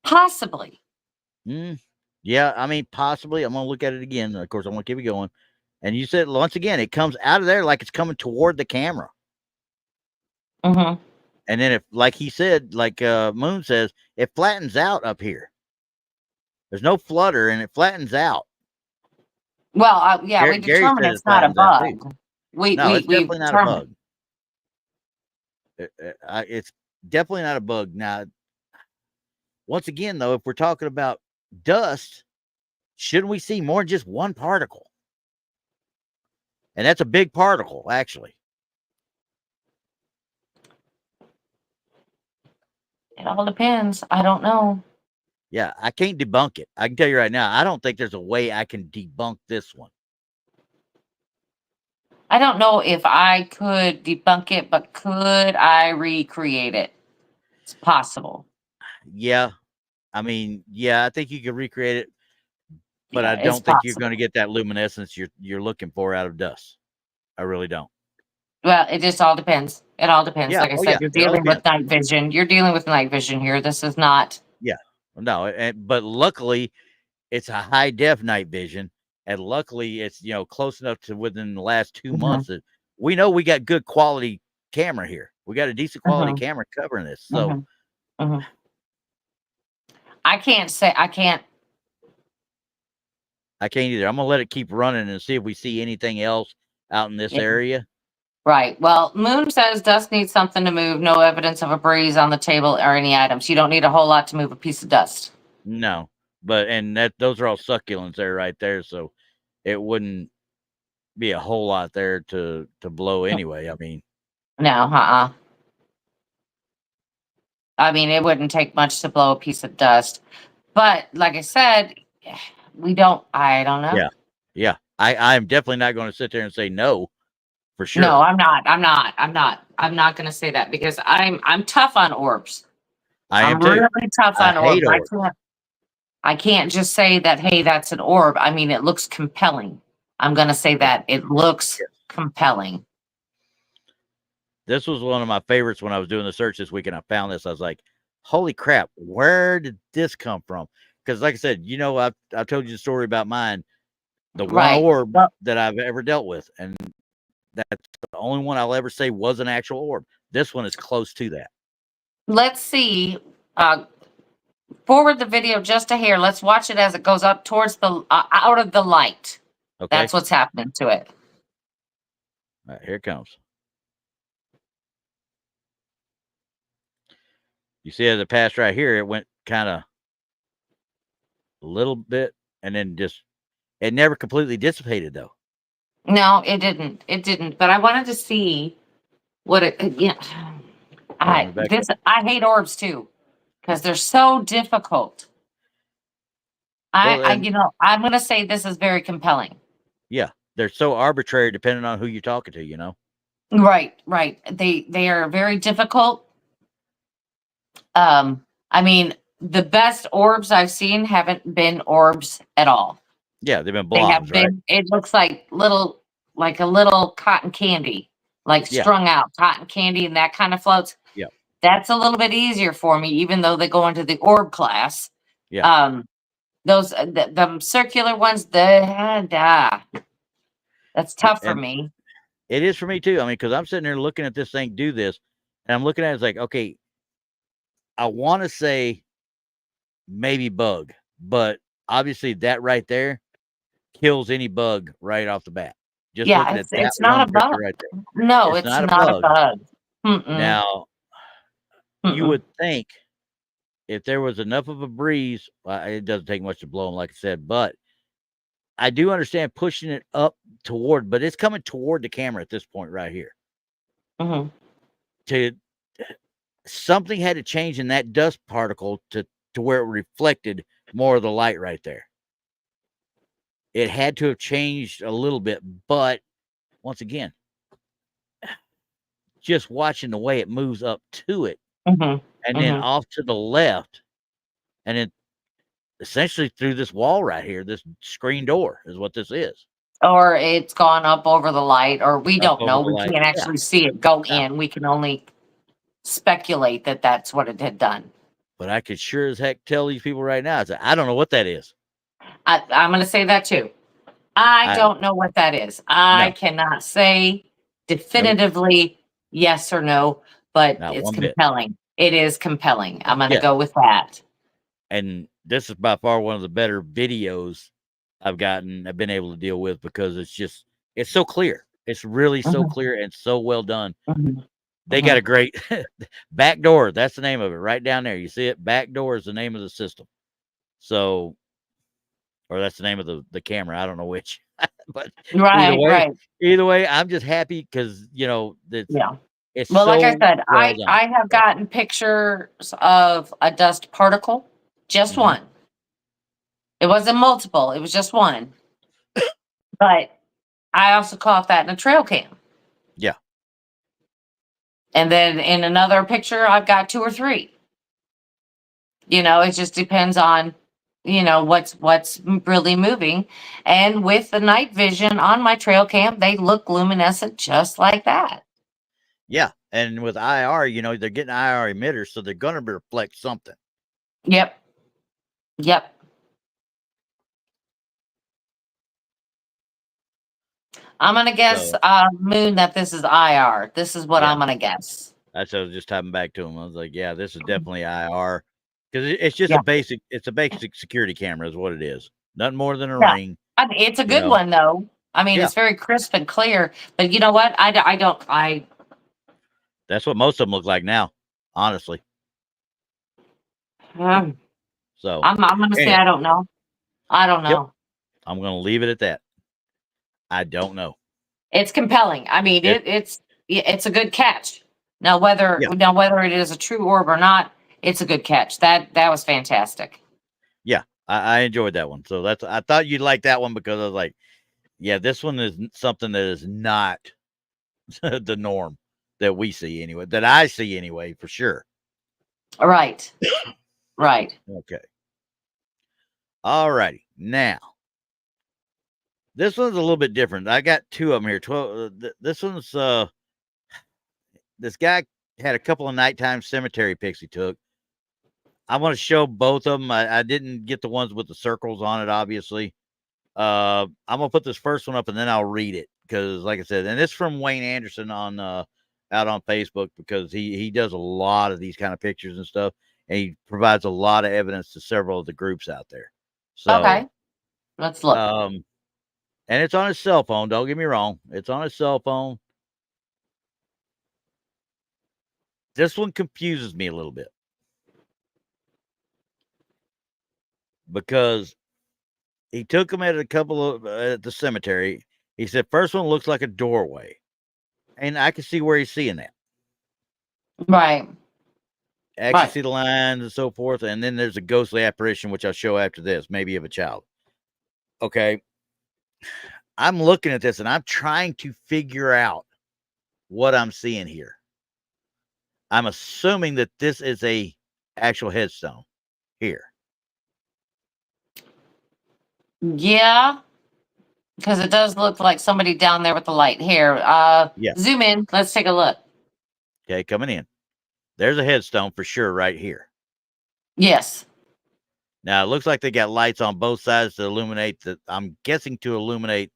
Possibly. Yeah, I mean, possibly. I'm gonna look at it again. Of course, I'm gonna keep it going. And you said once again, it comes out of there like it's coming toward the camera. Hmm. And then if, like he said, like Moon says, it flattens out up here. There's no flutter, and it flattens out. Well, yeah, we Gary determined said it it's not a flattens out too. bug. We No, we it's we definitely not a determined. bug. It's definitely not a bug. Now, once again, though, if we're talking about dust, shouldn't we see more than just one particle? And that's a big particle, actually. It all depends. I don't know. Yeah, I can't debunk it. I can tell you right now, I don't think there's a way I can debunk this one. I don't know if I could debunk it, but could I recreate it? It's possible. Yeah, I mean, yeah, I think you could recreate it, but Yeah, I it's don't think you're going to possible. get that luminescence you're looking for out of dust. I really don't. Well, it just all depends. It all depends. Yeah. Like I Oh, said, yeah. you're It all dealing with depends. night vision. You're dealing with night vision here. This is not. Yeah. No, but luckily it's a high def night vision, and luckily it's close enough to within the last 2 months Mhm, that we know we got good quality camera here. We got a decent quality mhm, camera covering this, so mhm, mhm. I can't say I can't. I can't either. I'm gonna let it keep running and see if we see anything else out in this Yeah, area. right. Well, Moon says dust needs something to move. No evidence of a breeze on the table or any items. You don't need a whole lot to move a piece of dust. No, but and that those are all succulents there, right there. So it wouldn't be a whole lot there to blow anyway. I mean, No, I mean, it wouldn't take much to blow a piece of dust. But like I said, we don't. I don't know. yeah, yeah. I'm definitely not going to sit there and say no for No, sure. I'm not. I'm not. I'm not. I'm not going to say that because I'm tough on orbs. I am I'm too. really tough I on hate orbs. orbs. I can't just say that, hey, that's an orb. I mean, it looks compelling. I'm going to say Yeah, that it looks yes. compelling. This was one of my favorites when I was doing the search this week, and I found this. I was like, "Holy crap! Where did this come from?" Because, like I said, I've told you the story about mine, the one Right. orb Well, that I've ever dealt with, and that's the only one I'll ever say was an actual orb. This one is close to that. let's see. Uh, Forward the video just a hair. Let's watch it as it goes up towards the out of the light. Okay, That's what's happening to it. all right, here it comes. You see, as it passed right here, it went kind of a little bit, and then just it never completely dissipated though. No, it didn't. It didn't. But I wanted to see what it. Yeah, Here, let me back up. I hate orbs too because they're so difficult. Well, and I'm gonna say this is very compelling. yeah, they're so arbitrary depending on who you're talking to. You know. Right, right. They are very difficult. I mean, the best orbs I've seen haven't been orbs at all. Yeah, they've been They blobs, have right? been. It looks like a little cotton candy, like Yeah, strung out cotton candy, and that kind of floats. yeah, That's a little bit easier for me, even though they go into the orb class. yeah. Um, those the circular ones, that's tough for And me. it is for me too. I mean, because I'm sitting there looking at this thing do this, and I'm looking at it, it's like, okay, I want to say maybe bug, but obviously that right there kills any bug right off the bat. Just Yeah, looking at that it's one not a bug. picture right there. No, It's it's not a not a bug. bug. Mm-mm, Now, you mm-mm. would think if there was enough of a breeze, it doesn't take much to blow them, like I said, but I do understand pushing it up toward, but it's coming toward the camera at this point right here. Mhm. To something had to change in that dust particle to where it reflected more of the light right there. It had to have changed a little bit, but once again, just watching the way it moves up to it Mhm. and then Mhm. off to the left, and then essentially through this wall right here, this screen door is what this is. Or it's gone up over the light, or we Up don't over know. the We light. can't Yeah. actually see it go No. in. We can only speculate that that's what it had done. But I could sure as heck tell these people right now, I don't know what that is. I'm going to say that too. I I don't know what that is. I No, cannot say nope, definitively yes or no, but not it's one bit. compelling. It is compelling. I'm going to Yes. go with that. And this is by far one of the better videos I've been able to deal with, because it's so clear. It's really so Mhm, clear and so well done. mhm, They got mhm. a great back door. That's the name of it right down there. You see it? Back door is the name of the system. So, or that's the name of the camera. I don't know which, but either Right, way, right. I'm just happy because Yeah. it's Well, like I so said, well done. I have So, gotten pictures of a dust particle, just mhm. one. It wasn't multiple, it was just one. But I also caught that in a trail cam. Yeah, And then in another picture, I've got two or three. It just depends on, what's really moving. And with the night vision on my trail cam, they look luminescent just like that. yeah. And with IR, they're getting IR emitters, so they're gonna reflect something. Yep. Yep. I'm gonna guess So moon that this is IR. This is what yeah, I'm gonna guess. that's what I was just typing back to him. I was like, yeah, this is definitely IR, because it's just Yeah. a basic security camera is what it is. Nothing more than a Yeah. ring. I mean, it's a You good know, one though. I mean, yeah, it's very crisp and clear. But you know what? I don't. that's what most of them look like now, honestly. Um, So I'm gonna say anyway, I don't know. I don't yep, know. I'm gonna leave it at that. I don't know. It's compelling. I mean, It it's a good catch. Now Yeah, whether it is a true orb or not, it's a good catch. That was fantastic. yeah, I enjoyed that one. So I thought you'd like that one, because I was like, yeah, this one is something that is not the norm that we see anyway, that I see anyway, for sure. Right. Right. Okay. All righty. Now, this one's a little bit different. I got two of them here. 12. This one's this guy had a couple of nighttime cemetery pics he took. I want to show both of them. I didn't get the ones with the circles on it, obviously. I'm gonna put this first one up and then I'll read it, because, like I said, and it's from Wayne Anderson on out on Facebook, because he does a lot of these kind of pictures and stuff, and he provides a lot of evidence to several of the groups out there. So, Okay. Let's look. and it's on his cell phone. Don't get me wrong, it's on his cell phone. This one confuses me a little bit, because he took them at a couple of at the cemetery. He said first one looks like a doorway, and I can see where he's seeing that. Right. Actually Right. see the lines and so forth, and then there's a ghostly apparition, which I'll show after this, maybe of a child. Okay, I'm looking at this and I'm trying to figure out what I'm seeing here. I'm assuming that this is a actual headstone here. Yeah, because it does look like somebody down there with the light hair. Yeah. Zoom in. Let's take a look. Okay, coming in. There's a headstone for sure right here. Yes. Now it looks like they got lights on both sides to illuminate I'm guessing to illuminate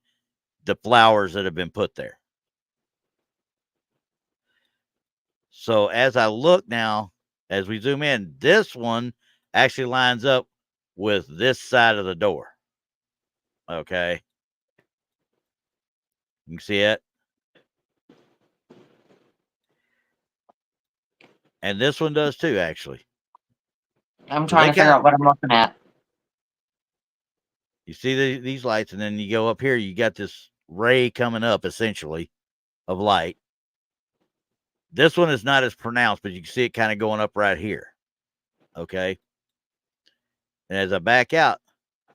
the flowers that have been put there. So as I look now, as we zoom in, this one actually lines up with this side of the door. Okay. You can see it. And this one does too, actually. I'm trying to figure out what I'm looking at. You see these lights, and then you go up here, you got this ray coming up, essentially, of light. This one is not as pronounced, but you can see it kind of going up right here. Okay. And as I back out,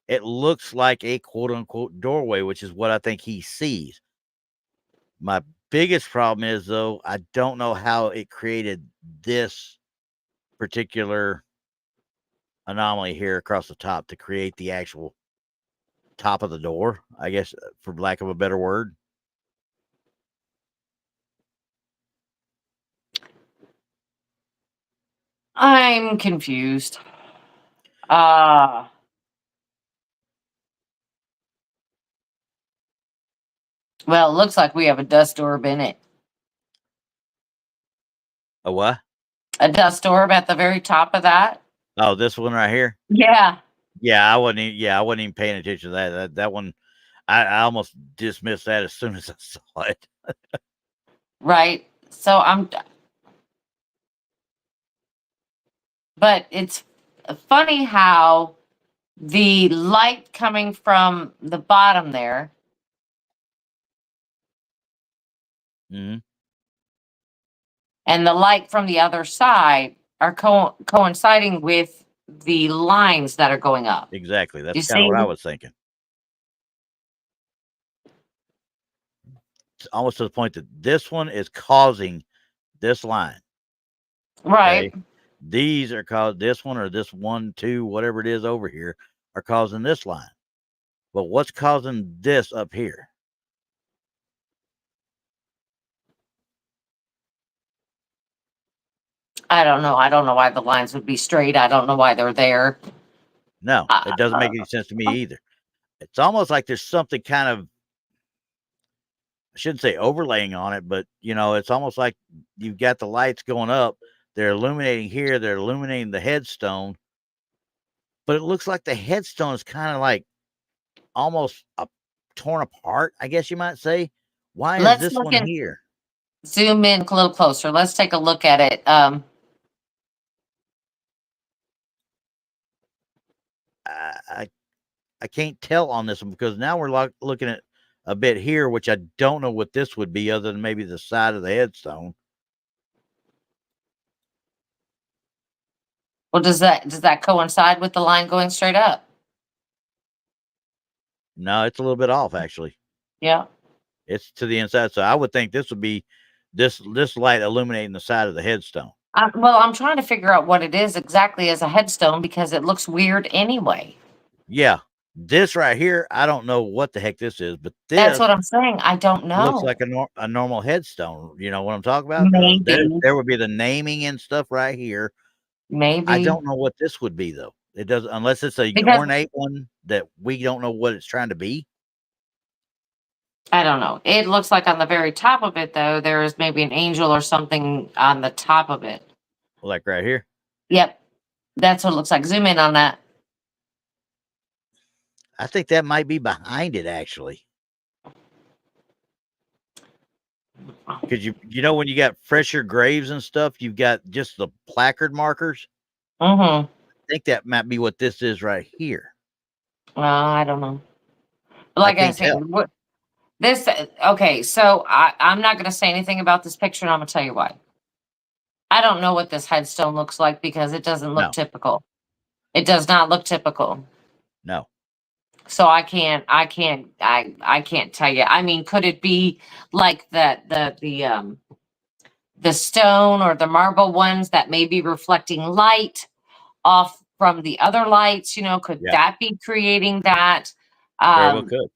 it looks like a quote-unquote doorway, which is what I think he sees. My biggest problem is, though, I don't know how it created this particular anomaly here across the top to create the actual top of the door, I guess, for lack of a better word. I'm confused. Well, it looks like we have a dust orb in it. A what? A dust orb at the very top of that. Oh, this one right here? Yeah. Yeah, I wasn't even paying attention to that. That one, I almost dismissed that as soon as I saw it. Right. So but it's funny how the light coming from the bottom there Mm-hmm. and the light from the other side are coinciding with the lines that are going up. Exactly. You That's kind of see? what I was thinking. It's almost to the point that this one is causing this line. Right. Okay? These are caused, this one or this 1, 2, whatever it is over here, are causing this line. But what's causing this up here? I don't know. I don't know why the lines would be straight. I don't know why they're there. No, it doesn't make any sense to me either. It's almost like there's something kind of, I shouldn't say overlaying on it, but it's almost like you've got the lights going up. They're illuminating here. They're illuminating the headstone. But it looks like the headstone is kind of like almost torn apart, I guess you might say. Why is Let's this look one and here? zoom in a little closer. Let's take a look at it. I can't tell on this one because now we're looking at a bit here, which I don't know what this would be other than maybe the side of the headstone. Well, does that coincide with the line going straight up? No, it's a little bit off actually. Yeah. It's to the inside, so I would think this would be this light illuminating the side of the headstone. Well, I'm trying to figure out what it is exactly as a headstone because it looks weird anyway. Yeah, this right here, I don't know what the heck this is, but That's this what I'm saying. I don't looks know. like a normal headstone. You know what I'm talking about? Maybe. There would be the naming and stuff right here. I Maybe. don't know what this would be though. It doesn't, unless it's a Because ornate one that we don't know what it's trying to be. I don't know. It looks like on the very top of it, though, there is maybe an angel or something on the top of it. Like right here. Yep. That's what it looks like. Zoom in on that. I think that might be behind it actually. Because you know when you got fresher graves and stuff, you've got just the placard markers. Mm-hmm. I think that might be what this is right here. Well, I don't know. Like I can't said, tell. okay, so I'm not going to say anything about this picture, and I'm going to tell you why. I don't know what this headstone looks like because it doesn't look No, typical. It does not look typical. no. So I can't tell you. I mean, could it be like the stone or the marble ones that may be reflecting light off from the other lights? Could Yeah, that be creating that? very well could.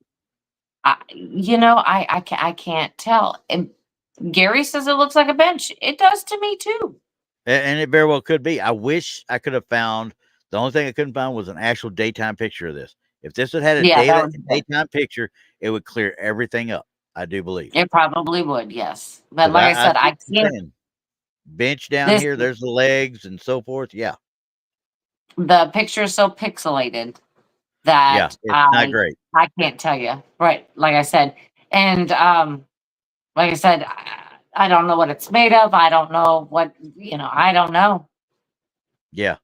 I can't tell. And Gary says it looks like a bench. It does to me too. And it very well could be. I wish I could have found, the only thing I couldn't find was an actual daytime picture of this. If this had a Yeah, that would be good. daytime picture, it would clear everything up. I do believe. It probably would, yes. But Because like I said, see I what you're can't. saying. Bench down This here, there's the legs and so forth. Yeah. The picture is so pixelated Yeah. that It's not great. I can't tell you. Right, like I said, And like I said, I don't know what it's made of. I don't know what, I don't know. Yeah.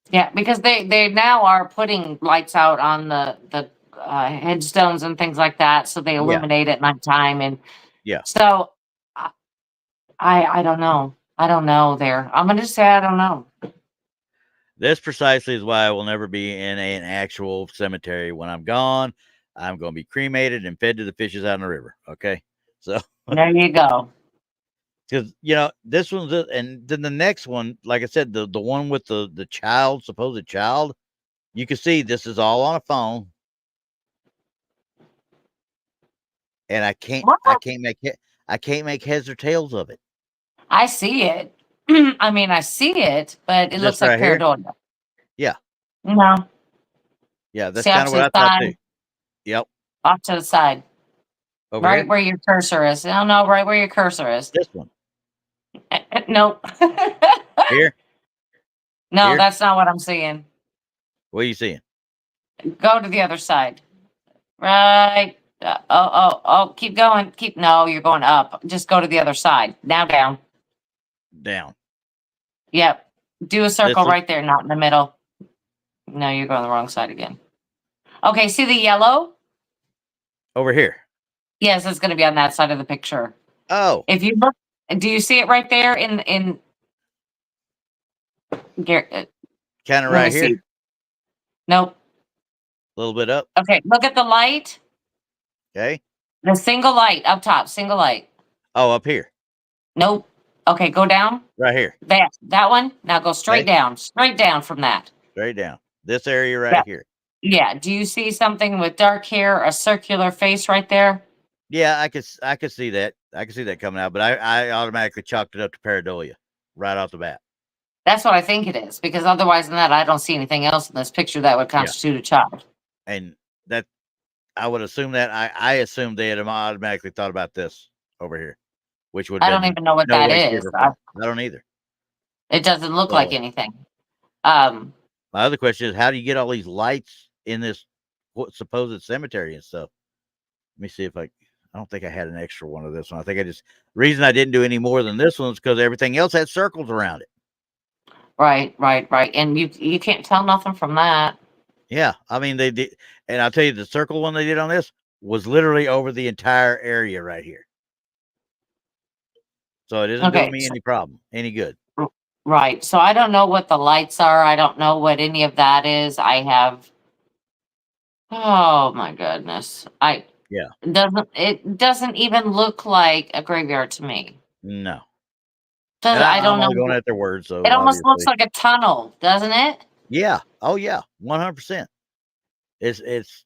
Yeah, because they now are putting lights out on the headstones and things like that, so they Yeah. illuminate at nighttime. And Yeah. so I don't know. I don't know. There, I'm gonna just say I don't know. This precisely is why I will never be in an actual cemetery. When I'm gone, I'm going to be cremated and fed to the fishes out in the river. Okay. So, There you go. because, this one's, and then the next one, like I said, the one with the child, supposed child, you can see this is all on a phone. And I can't make heads or tails of it. I see it. I mean, I see it, but it This looks like right here? pareidolia. Yeah. No. Yeah. That's See, kind off of to what I the thought too. side. Yep. Off to the side. Over Right here? where your cursor is. No, no, right where your cursor is. This one. Nope. Here? No, Here? that's not what I'm seeing. What are you seeing? Go to the other side. Right. Oh, keep going. No, you're going up. Just go to the other side. Now down. Down. Yep. Do a circle one? right there, not in the middle. No, you're going the wrong side again. Okay, see the yellow? Over here. Yes, it's going to be on that side of the picture. Oh. If you look, do you see it right there in Kind of let me right here. see. Nope. A little bit up. Okay, look at the light. Okay. The single light up top, single light. Oh, up here. Nope. Okay, go down. Right here. That one. Now go straight Okay. down from that. Straight down. This area right Yeah. here. Yeah. Do you see something with dark hair, a circular face right there? Yeah, I could see that. I could see that coming out, but I automatically chalked it up to pareidolia right off the bat. That's what I think it is, because otherwise than that, I don't see anything else in this picture that would constitute a child. And that I would assume that I assumed they had automatically thought about this over here, which would I don't even know what no that way, shape, is. or form. I don't either. It doesn't look like So anything. my other question is, how do you get all these lights in this supposed cemetery and stuff? Let me see if I don't think I had an extra one of this one. I think reason I didn't do any more than this one is because everything else had circles around it. Right. And you can't tell nothing from that. Yeah, I mean they did, and I'll tell you, the circle one they did on this was literally over the entire area right here. So it isn't doing me any problem, any good. Right. So I don't know what the lights are. I don't know what any of that is. I have. Oh my goodness. Yeah. It doesn't even look like a graveyard to me. No. I don't I'm know. only going at their words, so It almost looks obviously. like a tunnel, doesn't it? Yeah. Oh yeah. 100%. It's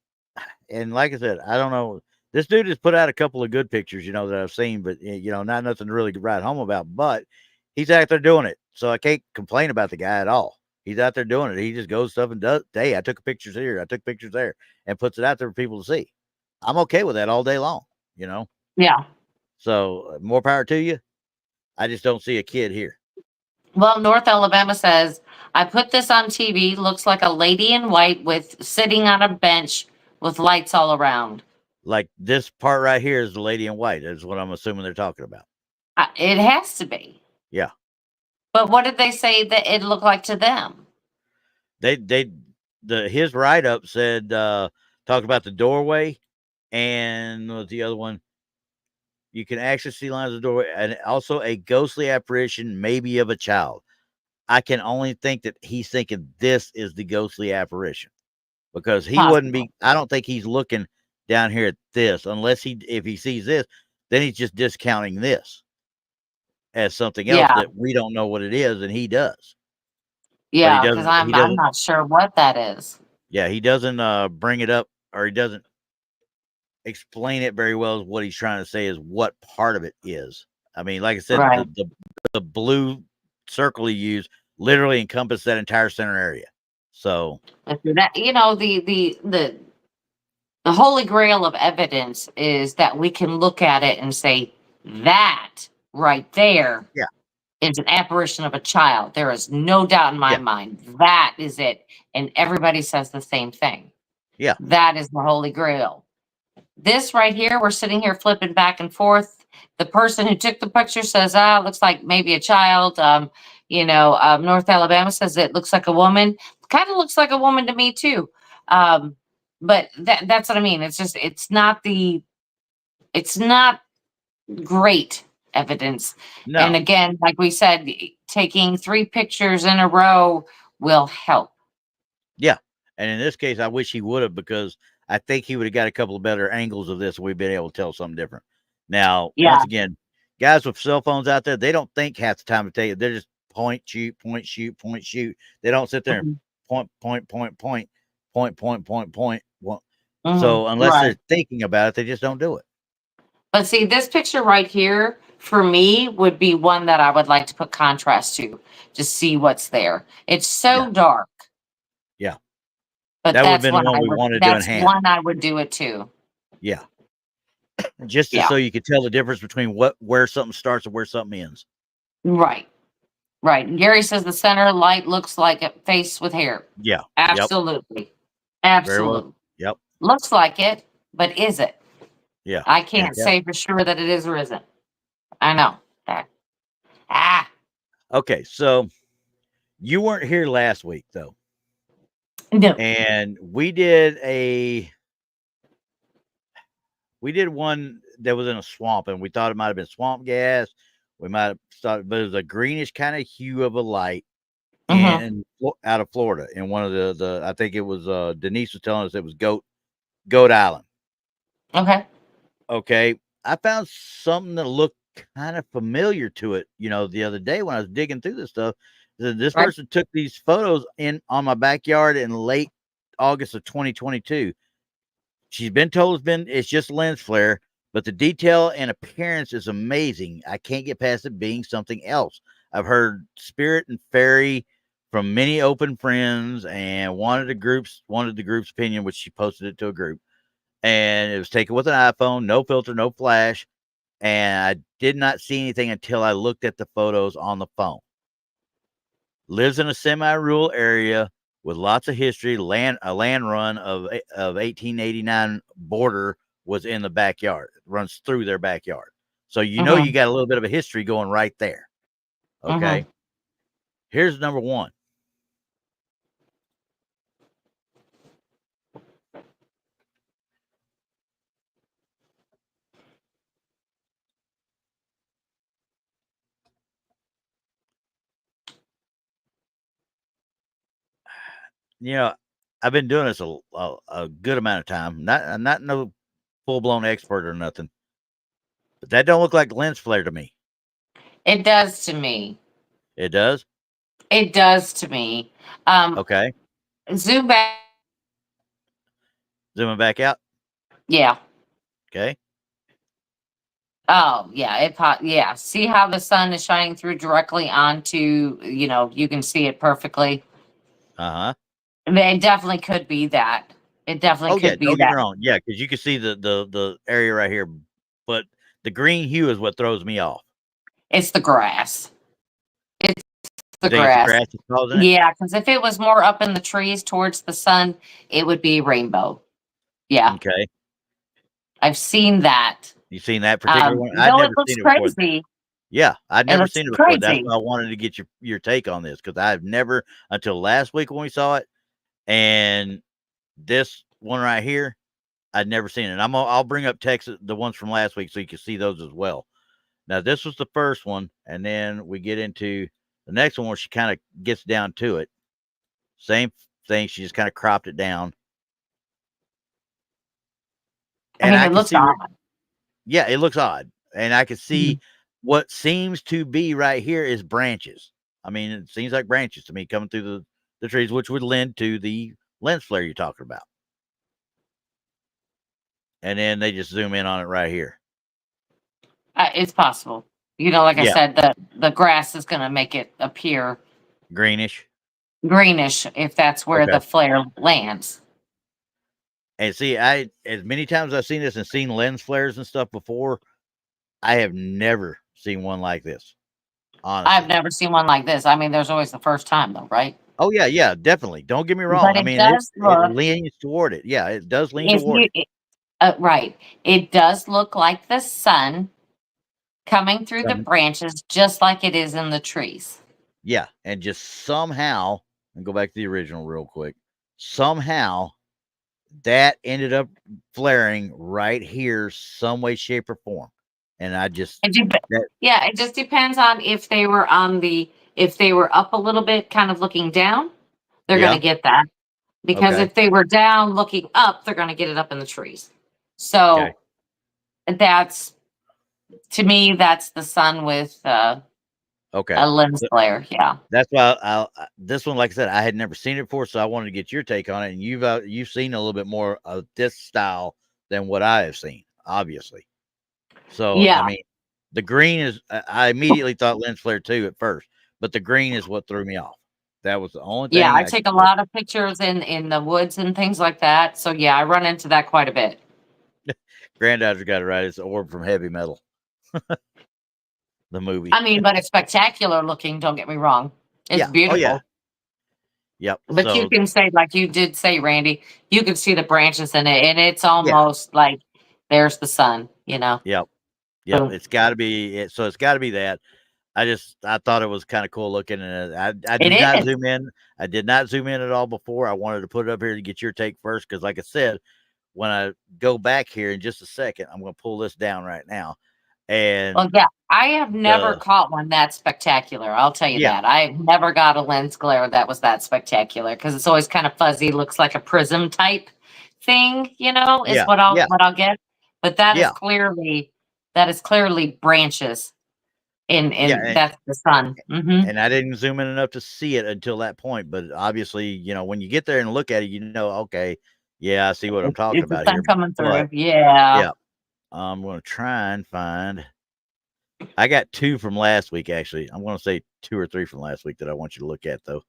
and like I said, I don't know. This dude has put out a couple of good pictures, that I've seen, but not nothing to really write home about. But he's out there doing it, so I can't complain about the guy at all. He's out there doing it. He just goes stuff and does. Hey, I took pictures here, I took pictures there, and puts it out there for people to see. I'm okay with that all day long, Yeah. So more power to you. I just don't see a kid here. Well, North Alabama says, I put this on TV. Looks like a lady in white sitting on a bench with lights all around. Like this part right here is the lady in white. Is what I'm assuming they're talking about. It has to be. Yeah. But what did they say that it looked like to them? His write up said talked about the doorway, and what was the other one? You can actually see lines of the doorway, and also a ghostly apparition, maybe of a child. I can only think that he's thinking this is the ghostly apparition, because he wouldn't be. I don't think he's looking down here at this, unless if he sees this, then he's just discounting this as something else that we don't know what it is, and he does. Yeah, because I'm not sure what that is. Yeah, he doesn't bring it up, or he doesn't explain it very well. As what he's trying to say is what part of it is. I mean, like I said, the blue circle he used literally encompassed that entire center area. So that the holy grail of evidence is that we can look at it and say that right there is an apparition of a child. There is no doubt in my mind that is it, and everybody says the same thing. Yeah, that is the holy grail. This right here, we're sitting here flipping back and forth. The person who took the picture says, it looks like maybe a child. North Alabama says it looks like a woman. Kind of looks like a woman to me too. But that's what I mean. It's not great evidence. No. And again, like we said, taking 3 pictures in a row will help. Yeah. And in this case, I wish he would have, because I think he would have got a couple of better angles of this. We've been able to tell something different. Now, once again, guys with cell phones out there, they don't think half the time to tell you. They're just point, shoot, point, shoot, point, shoot. They don't sit there and point. So unless they're thinking about it, they just don't do it. But see, this picture right here, for me, would be one that I would like to put contrast to see what's there. It's so dark. Yeah. But that would have that's been one we wanted to enhance. That's one I would do it too. Yeah. Just so you could tell the difference between where something starts and where something ends. Right. Right. And Gary says the center light looks like a face with hair. Yeah. Absolutely. Yep. Absolutely. Well. Yep. Looks like it, but is it? Yeah. I can't say for sure that it is or isn't. I know. Okay, so you weren't here last week though. No. And we did one that was in a swamp, and we thought it might have been swamp gas. We might have thought, but it was a greenish kind of hue of a light and out of Florida. In one of the I think it was Denise was telling us it was Goat Island. Okay. I found something that looked kind of familiar to it, the other day when I was digging through this stuff. This person took these photos on my backyard in late August of 2022. She's been told it's just lens flare, but the detail and appearance is amazing. I can't get past it being something else. I've heard spirit and fairy from many open friends, and wanted the group's opinion, which she posted it to a group. And it was taken with an iPhone, no filter, no flash. And I did not see anything until I looked at the photos on the phone. Lives in a semi-rural area with lots of history. A land run of 1889 border was in the backyard. It runs through their backyard. So you got a little bit of a history going right there. Okay. Here's number one. I've been doing this a good amount of time. I'm not no full-blown expert or nothing, but that don't look like lens flare to me. It does to me. It does? It does to me. Okay. Zoom back. Zooming back out? Yeah. Okay. Oh, yeah. See how the sun is shining through directly onto, you can see it perfectly. It definitely could be that. It definitely could be don't that. Get me wrong. Yeah, because you can see the area right here, but the green hue is what throws me off. It's the grass. It's the grass. Is causing it? Yeah, because if it was more up in the trees towards the sun, it would be rainbow. Yeah. Okay. I've seen that. You seen that particular one? I'd never seen it before. Crazy. Yeah, I'd never seen it before. Crazy. That's why I wanted to get your take on this, because I've never, until last week when we saw it, and this one right here, I'd never seen it. I'll bring up Tex, the ones from last week, so you can see those as well. Now, this was the first one, and then we get into the next one where she kind of gets down to it. Same thing. She just kind of cropped it down. And it looks odd. Yeah, it looks odd. And I can see what seems to be right here is branches. I mean, it seems like branches to me coming through the trees, which would lend to the lens flare you're talking about. And then they just zoom in on it right here. It's possible. Like I said, the grass is going to make it appear greenish if that's where the flare lands. And see, as many times I've seen this and seen lens flares and stuff before, I have never seen one like this. Honestly. I've never seen one like this. I mean, there's always the first time though, right? Oh yeah, definitely. Don't get me wrong. I mean, it leans toward it. Yeah, it does lean toward it. Right. It does look like the sun coming through the branches, just like it is in the trees. Yeah, and just somehow, and go back to the original real quick. Somehow that ended up flaring right here, some way, shape, or form. And I just Yeah, it just depends on if they were if they were up a little bit, kind of looking down, they're gonna get that. Because okay. if they were down looking up, they're gonna get it up in the trees. Okay. So that's to me, that's the sun with Okay. a lens flare. Yeah. That's why this one, like I said, I had never seen it before, so I wanted to get your take on it. And you've seen a little bit more of this style than what I have seen, obviously. So I Yeah. mean, the green is I immediately thought lens flare too at first, but the green is what threw me off. That was the only Yeah, thing I take a lot of pictures in the woods and things like that. So yeah, I run into that quite a bit. Granddad's got it right. It's the orb from Heavy Metal, the movie. I mean, but it's spectacular looking, don't get me wrong. It's Yeah. Oh yeah. beautiful. Yep. But you So can say, like you did say, Randy, you can see the branches in it, and it's yeah. almost like there's the sun, Yep. Yep. Boom. It's got to be it. So it's got to be that. I thought it was kind of cool looking, and I It did not is. zoom in. I did not zoom in at all before. I wanted to put it up here to get your take first, because like I said, when I go back here in just a second, I'm going to pull this down right now, and Well, yeah, I have never the caught one that spectacular. I'll tell you yeah, that. I've never got a lens glare that was that spectacular because it's always kind of fuzzy, looks like a prism type thing, is yeah, what I'll yeah, what I'll get. But yeah, that is clearly branches yeah, in that's the sun. Mm-hmm. and I didn't zoom in enough to see it until that point. But obviously, when you get there and look at it, okay, yeah, I see what I'm talking It's the about sun here. coming But through. Yeah. yeah, I'm going to try and find. I got 2 from last week, actually. I'm gonna say 2 or 3 from last week that I want you to look at, though.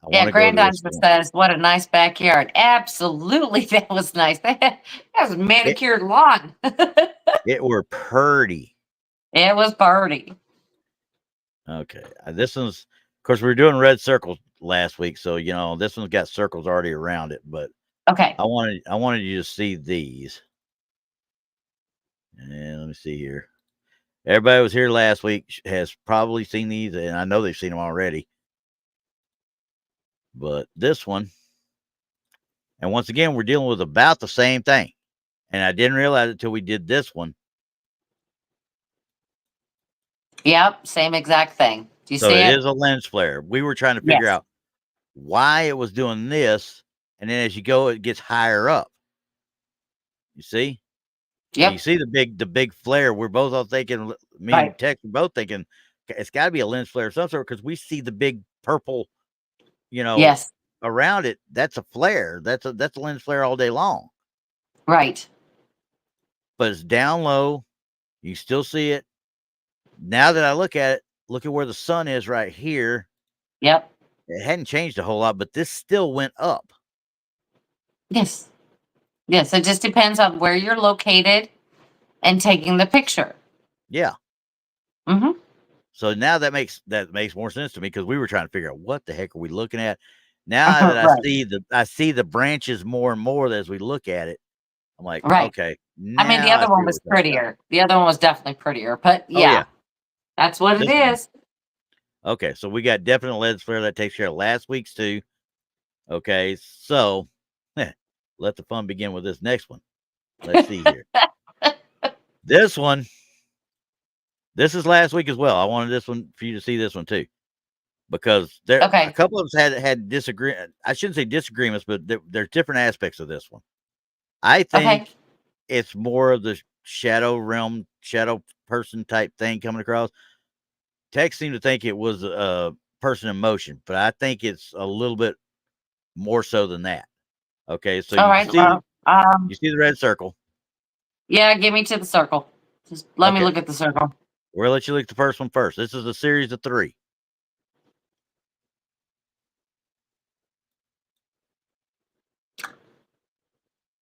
I Yeah, wanna go to this Granddaughter one. says, "What a nice backyard." Absolutely, that was nice. That was a It manicured lawn. it were purty. It was party. Okay, this one's of course, we were doing red circles last week, so, this one's got circles already around it, but Okay. I wanted you to see these. And let me see here. Everybody who was here last week has probably seen these, and I know they've seen them already. But this one, and once again, we're dealing with about the same thing, and I didn't realize it until we did this one. Yep, same exact thing. Do you So see it it? is a lens flare. We were trying to figure Yes. out why it was doing this, and then as you go, it gets higher up. You see? And you Yep. see the big flare. We're both all thinking, me Right. and Tex were both thinking, it's got to be a lens flare of some sort, because we see the big purple, you know, Yes. around it. That's a flare. That's a lens flare all day long. Right. But it's down low. You still see it. Now that I look at it, look at where the sun is right here. Yep. It hadn't changed a whole lot, but this still went up. Yes. Yes. It just depends on where you're located and taking the picture. Yeah. Mm-hmm. So now that makes more sense to me, because we were trying to figure out what the heck are we looking at. Now that Right. I see the branches more and more as we look at it, I'm like, Right. okay, I mean, the now I other see one what was we're talking about. prettier. The other one was definitely prettier. But Oh yeah, yeah, that's what it this one. is. Okay, so we got definite lens flare that takes care of last week's too. Okay, so let the fun begin with this next one. Let's see here. This one, this is last week as well. I wanted this one for you to see this one too, because a Okay. couple of us had disagree. I shouldn't say disagreements, but there's different aspects of this one. I Okay. think it's more of the shadow realm, shadow person type thing coming across. Tex seemed to think it was a person in motion, but I think it's a little bit more so than that. Okay, so All right. Well, you see the red circle. yeah, give me to the circle. Just let me Okay, look at the circle. we'll let you look at the first one first. This is a series of 3.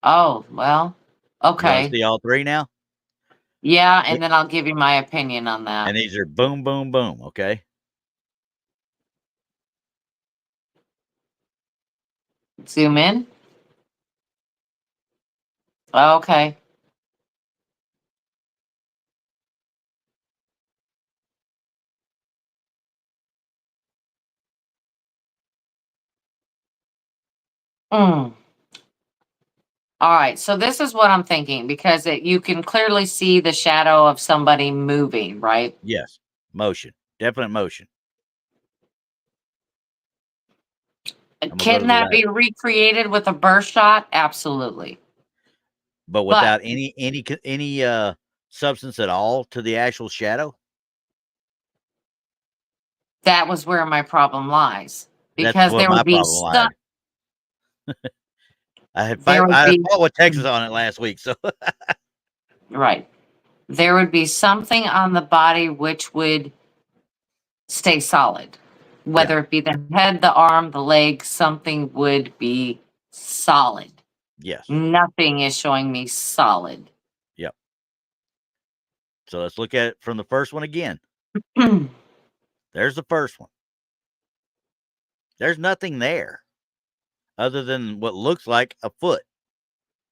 Oh, well, You want to okay. see all 3 now? Yeah, Th- and then I'll give you my opinion on that. And these are boom, boom, boom. Okay, Zoom in. Okay. Mm. All right, so this is what I'm thinking because you can clearly see the shadow of somebody moving, right? Yes. Motion. Definite motion. I'm gonna go Can to that that. be recreated with a burst shot? Absolutely. But But without any substance at all to the actual shadow? that was where my problem lies. That's Because what there my would be problem lied. stuff, there would I be fought with Texas on it last week, so right. There would be something on the body which would stay solid. yeah, Whether it be the head, the arm, the leg, something would be solid. yes, Nothing is showing me solid. yep. So let's look at it from the first one again. There's the first one. There's nothing there other than what looks like a foot,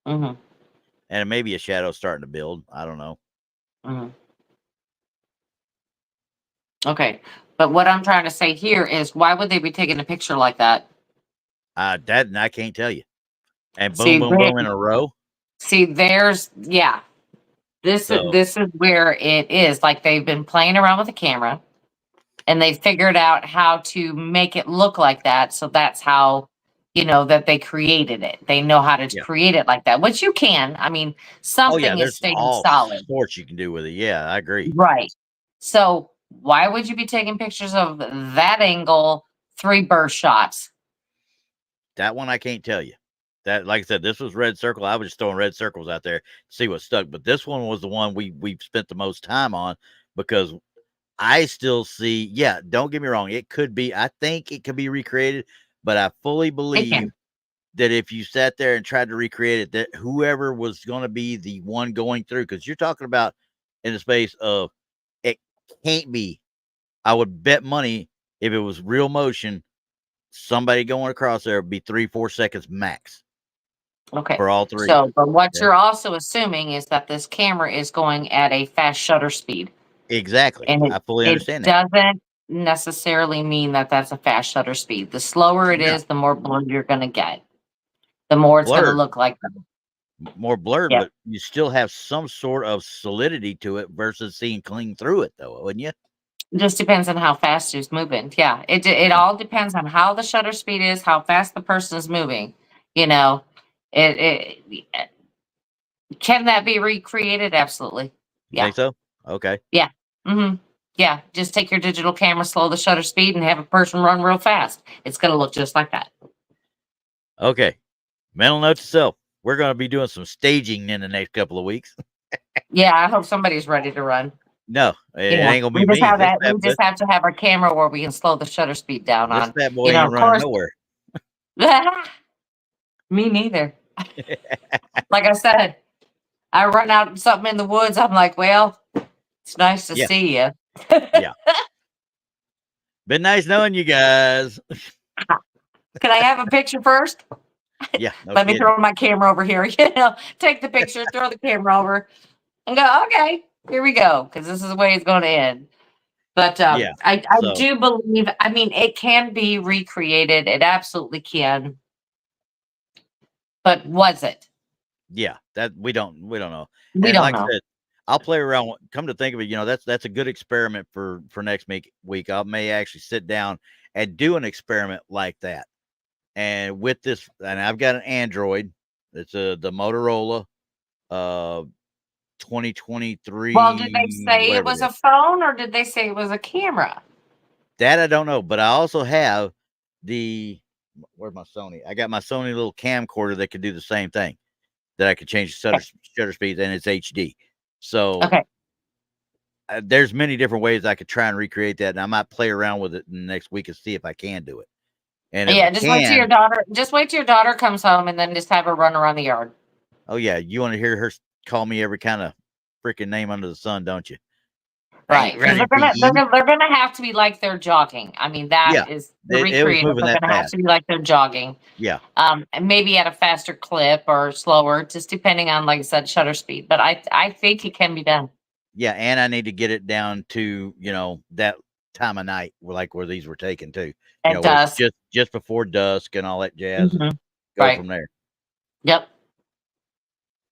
Mm-hmm. and maybe a shadow starting to build. I don't know. Mm-hmm. Okay. But what I'm trying to say here is why would they be taking a picture like that? That I can't tell you. And boom, See, boom, boom in a row. there's yeah. So This is where it is. Like they've been playing around with the camera and they figured out how to make it look like that. So that's how that they created it. They know how to yeah. create it like that, which you can. I mean, Oh yeah, something is there's staying all solid. sorts you can do with it. Yeah, I agree. Right. So why would you be taking pictures of that angle, 3 burst shots? That one I can't tell you. That, like I said, this was red circle. I was just throwing red circles out there to see what stuck. But this one was the one we've spent the most time on because I still see. Yeah, don't get me wrong. It could be. I think it could be recreated, but I fully They believe can. that if you sat there and tried to recreate it, that whoever was going to be the one going through, because you're talking about in the space of it can't be. I would bet money if it was real motion, somebody going across there would be 3-4 seconds max Okay. for all three. So, but what Okay. you're also assuming is that this camera is going at a fast shutter speed. Exactly. And I fully it understand that. doesn't necessarily mean that that's a fast shutter speed. The slower it No, is, the more blurred you're going to get. The more it's going to blurred, look like. more blurred, Yeah. but you still have some sort of solidity to it versus seeing clean through it, though, wouldn't you? It just depends on how fast it's moving. Yeah. It all depends on how the shutter speed is, how fast the person is moving. You know, it can that be recreated? Absolutely. You Yeah. think so? Okay. Yeah. Hmm. Yeah. Just take your digital camera, slow the shutter speed, and have a person run real fast. It's going to look just like that. Okay. Mental note to self. We're going to be doing some staging in the next couple of weeks. Yeah, I hope somebody's ready to run. No, it Yeah, ain't going to we be just me. have that. We just have to have our camera where we can slow the shutter speed down This on. fat boy ain't Of running course. nowhere. Me neither. Like I said, I run out something in the woods. I'm like, well, it's nice to Yeah. see you. Yeah. Been nice knowing you guys. Can I have a picture first? Yeah. No Let me kidding. throw my camera over here. Take the picture, throw the camera over, and go. Okay, here we go. Because this is the way it's going to end. But Yeah. I So, do believe. I mean, it can be recreated. It absolutely can. But was it? yeah, that we don't know. We And don't like I know. said, I'll play around. Come to think of it, that's a good experiment for next week. I may actually sit down and do an experiment like that. And with this, and I've got an Android. It's the Motorola 2023, Well, did they say it whatever was it a is. phone or did they say it was a camera? That I don't know, but I also have where's my Sony? I got my Sony little camcorder that could do the same thing. That I could change the shutter speeds, and it's HD. So Okay. there's many different ways I could try and recreate that, and I might play around with it in the next week and see if I can do it. And if I Yeah, just wait till your can, daughter. Just wait till your daughter comes home, and then just have her run around the yard. oh yeah, you want to hear her call me every kind of freaking name under the sun, don't you? I Right, ain't because running for you. they're gonna have to be like they're jogging. I mean, that Yeah, is the it was recreative. moving They're that gonna have fast. to be like they're jogging. Yeah, And maybe at a faster clip or slower, just depending on, like I said, shutter speed. But I think it can be done. yeah, and I need to get it down to that time of night where these were taken too. At Where it's dusk. just before dusk and all that jazz. Mhm. go from there. Yep.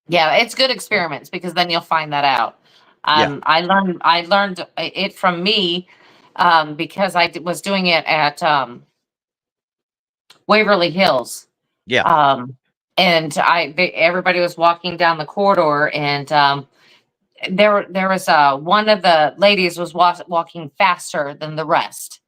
Yeah, it's good experiments because then you'll find that out. I learned it from me because was doing it at Waverly Hills. Yeah. And everybody was walking down the corridor, and there was one of the ladies was walking faster than the rest.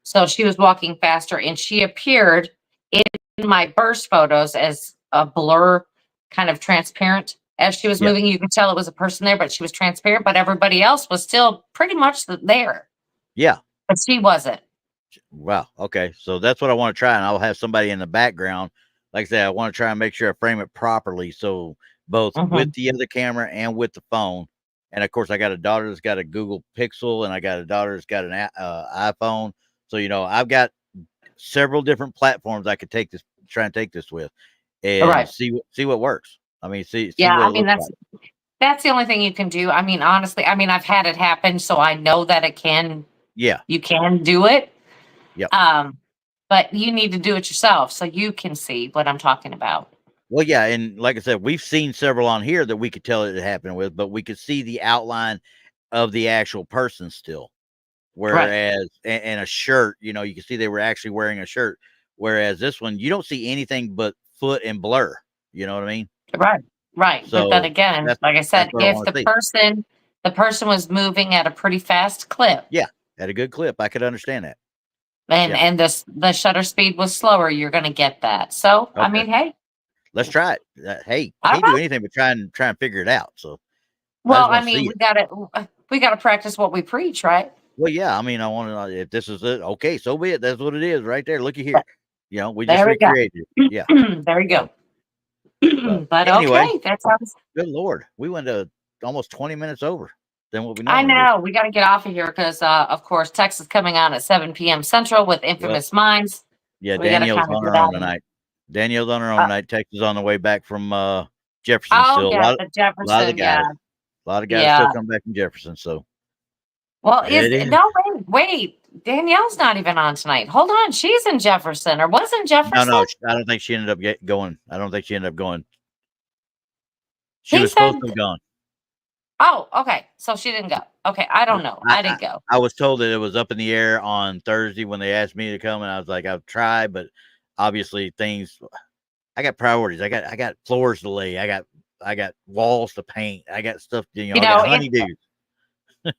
So she was walking faster, and she appeared in my burst photos as a blur, kind of transparent. As she was Yeah. moving, you could tell it was a person there, but she was transparent. But everybody else was still pretty much there. Yeah. But she wasn't. Wow. Okay. So that's what I want to try. And I'll have somebody in the background. Like I said, I want to try and make sure I frame it properly. So both with the other camera and with the phone. And of course, I got a daughter that's got a Google Pixel, and I got a daughter that's got an iPhone. So, I've got several different platforms I could try and take this with, and see what works. I mean, see Yeah, what I it mean, looks like. that's the only thing you can do. I mean, honestly, I've had it happen, so I know that you can do it. Yeah. But you need to do it yourself so you can see what I'm talking about. Well, yeah, and like I said, we've seen several on here that we could tell it happened with, but we could see the outline of the actual person still. Whereas, and a shirt, you can see they were actually wearing a shirt. Whereas this one, you don't see anything but foot and blur. You know what I mean? Right. So but then again, like I said, what I if want to see. the person was moving at a pretty fast clip. Yeah, at a good clip, I could understand that. And the shutter speed was slower, you're going to get that. So, Okay. I mean, hey, let's try it. Hey, all can't do right. anything but try and figure it out. So, Well, I mean, we got to practice what we preach, right? Well, yeah, I mean, I want to, if this is it, okay, so be it. That's what it is right there. Looky here. We just There we go. recreated it. Yeah. There you go. But anyway, okay, that sounds. good Lord. We went to almost 20 minutes over than what we I normally know. We got to get off of here because, of course, Tex is coming on at 7 p.m. Central with Infamous Minds. Yeah, So we got to Danielle's kind of on get her own out. tonight. Danielle's on her own tonight. Tex is on the way back from Jefferson Oh, still. yeah, the A lot of Jefferson, the guys. A lot of guys Yeah. still come back from Jefferson. So, Well, It no, wait. Danielle's not even on tonight. Hold on. She's in Jefferson or was in Jefferson? no, I don't think she ended up going. I don't think she ended up going. She He was supposed to have gone. Oh, okay. So she didn't go. Okay. I don't know. I didn't go. I was told that it was up in the air on Thursday when they asked me to come, and I was like, I'll try, but obviously I got priorities. I got floors to lay. I got walls to paint. I got stuff, I got honeydews.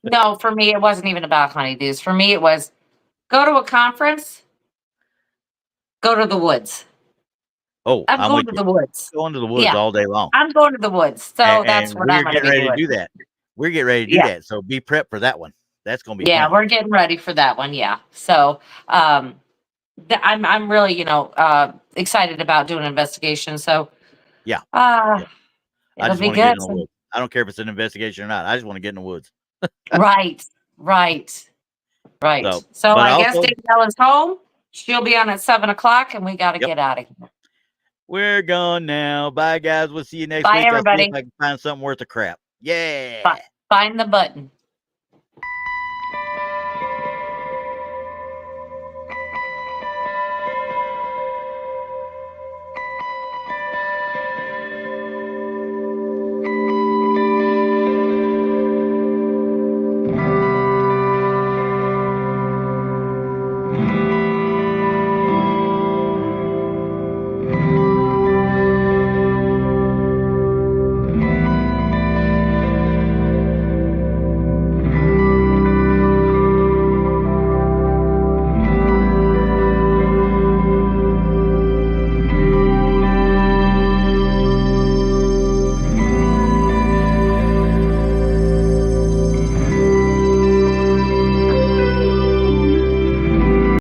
No, for me, it wasn't even about honeydews. For me, it was go to a conference, go to the woods. Oh, I'm going to the woods. Going to the woods all day long. I'm going to the woods. So that's what I'm going to be ready doing. to do that. We're getting ready to do that. So be prepped for that one. That's going to be fun. We're getting ready for that one. Yeah. So I'm really, excited about doing an investigation. So yeah. I just want to get in the woods. I don't care if it's an investigation or not. I just want to get in the woods. Right. So I guess Danielle is home. She'll be on at 7:00, and we got to get out of here. We're gone now. Bye, guys. We'll see you next Bye, week. everybody. I'll see if I can find something worth of crap. Yeah. Find the button.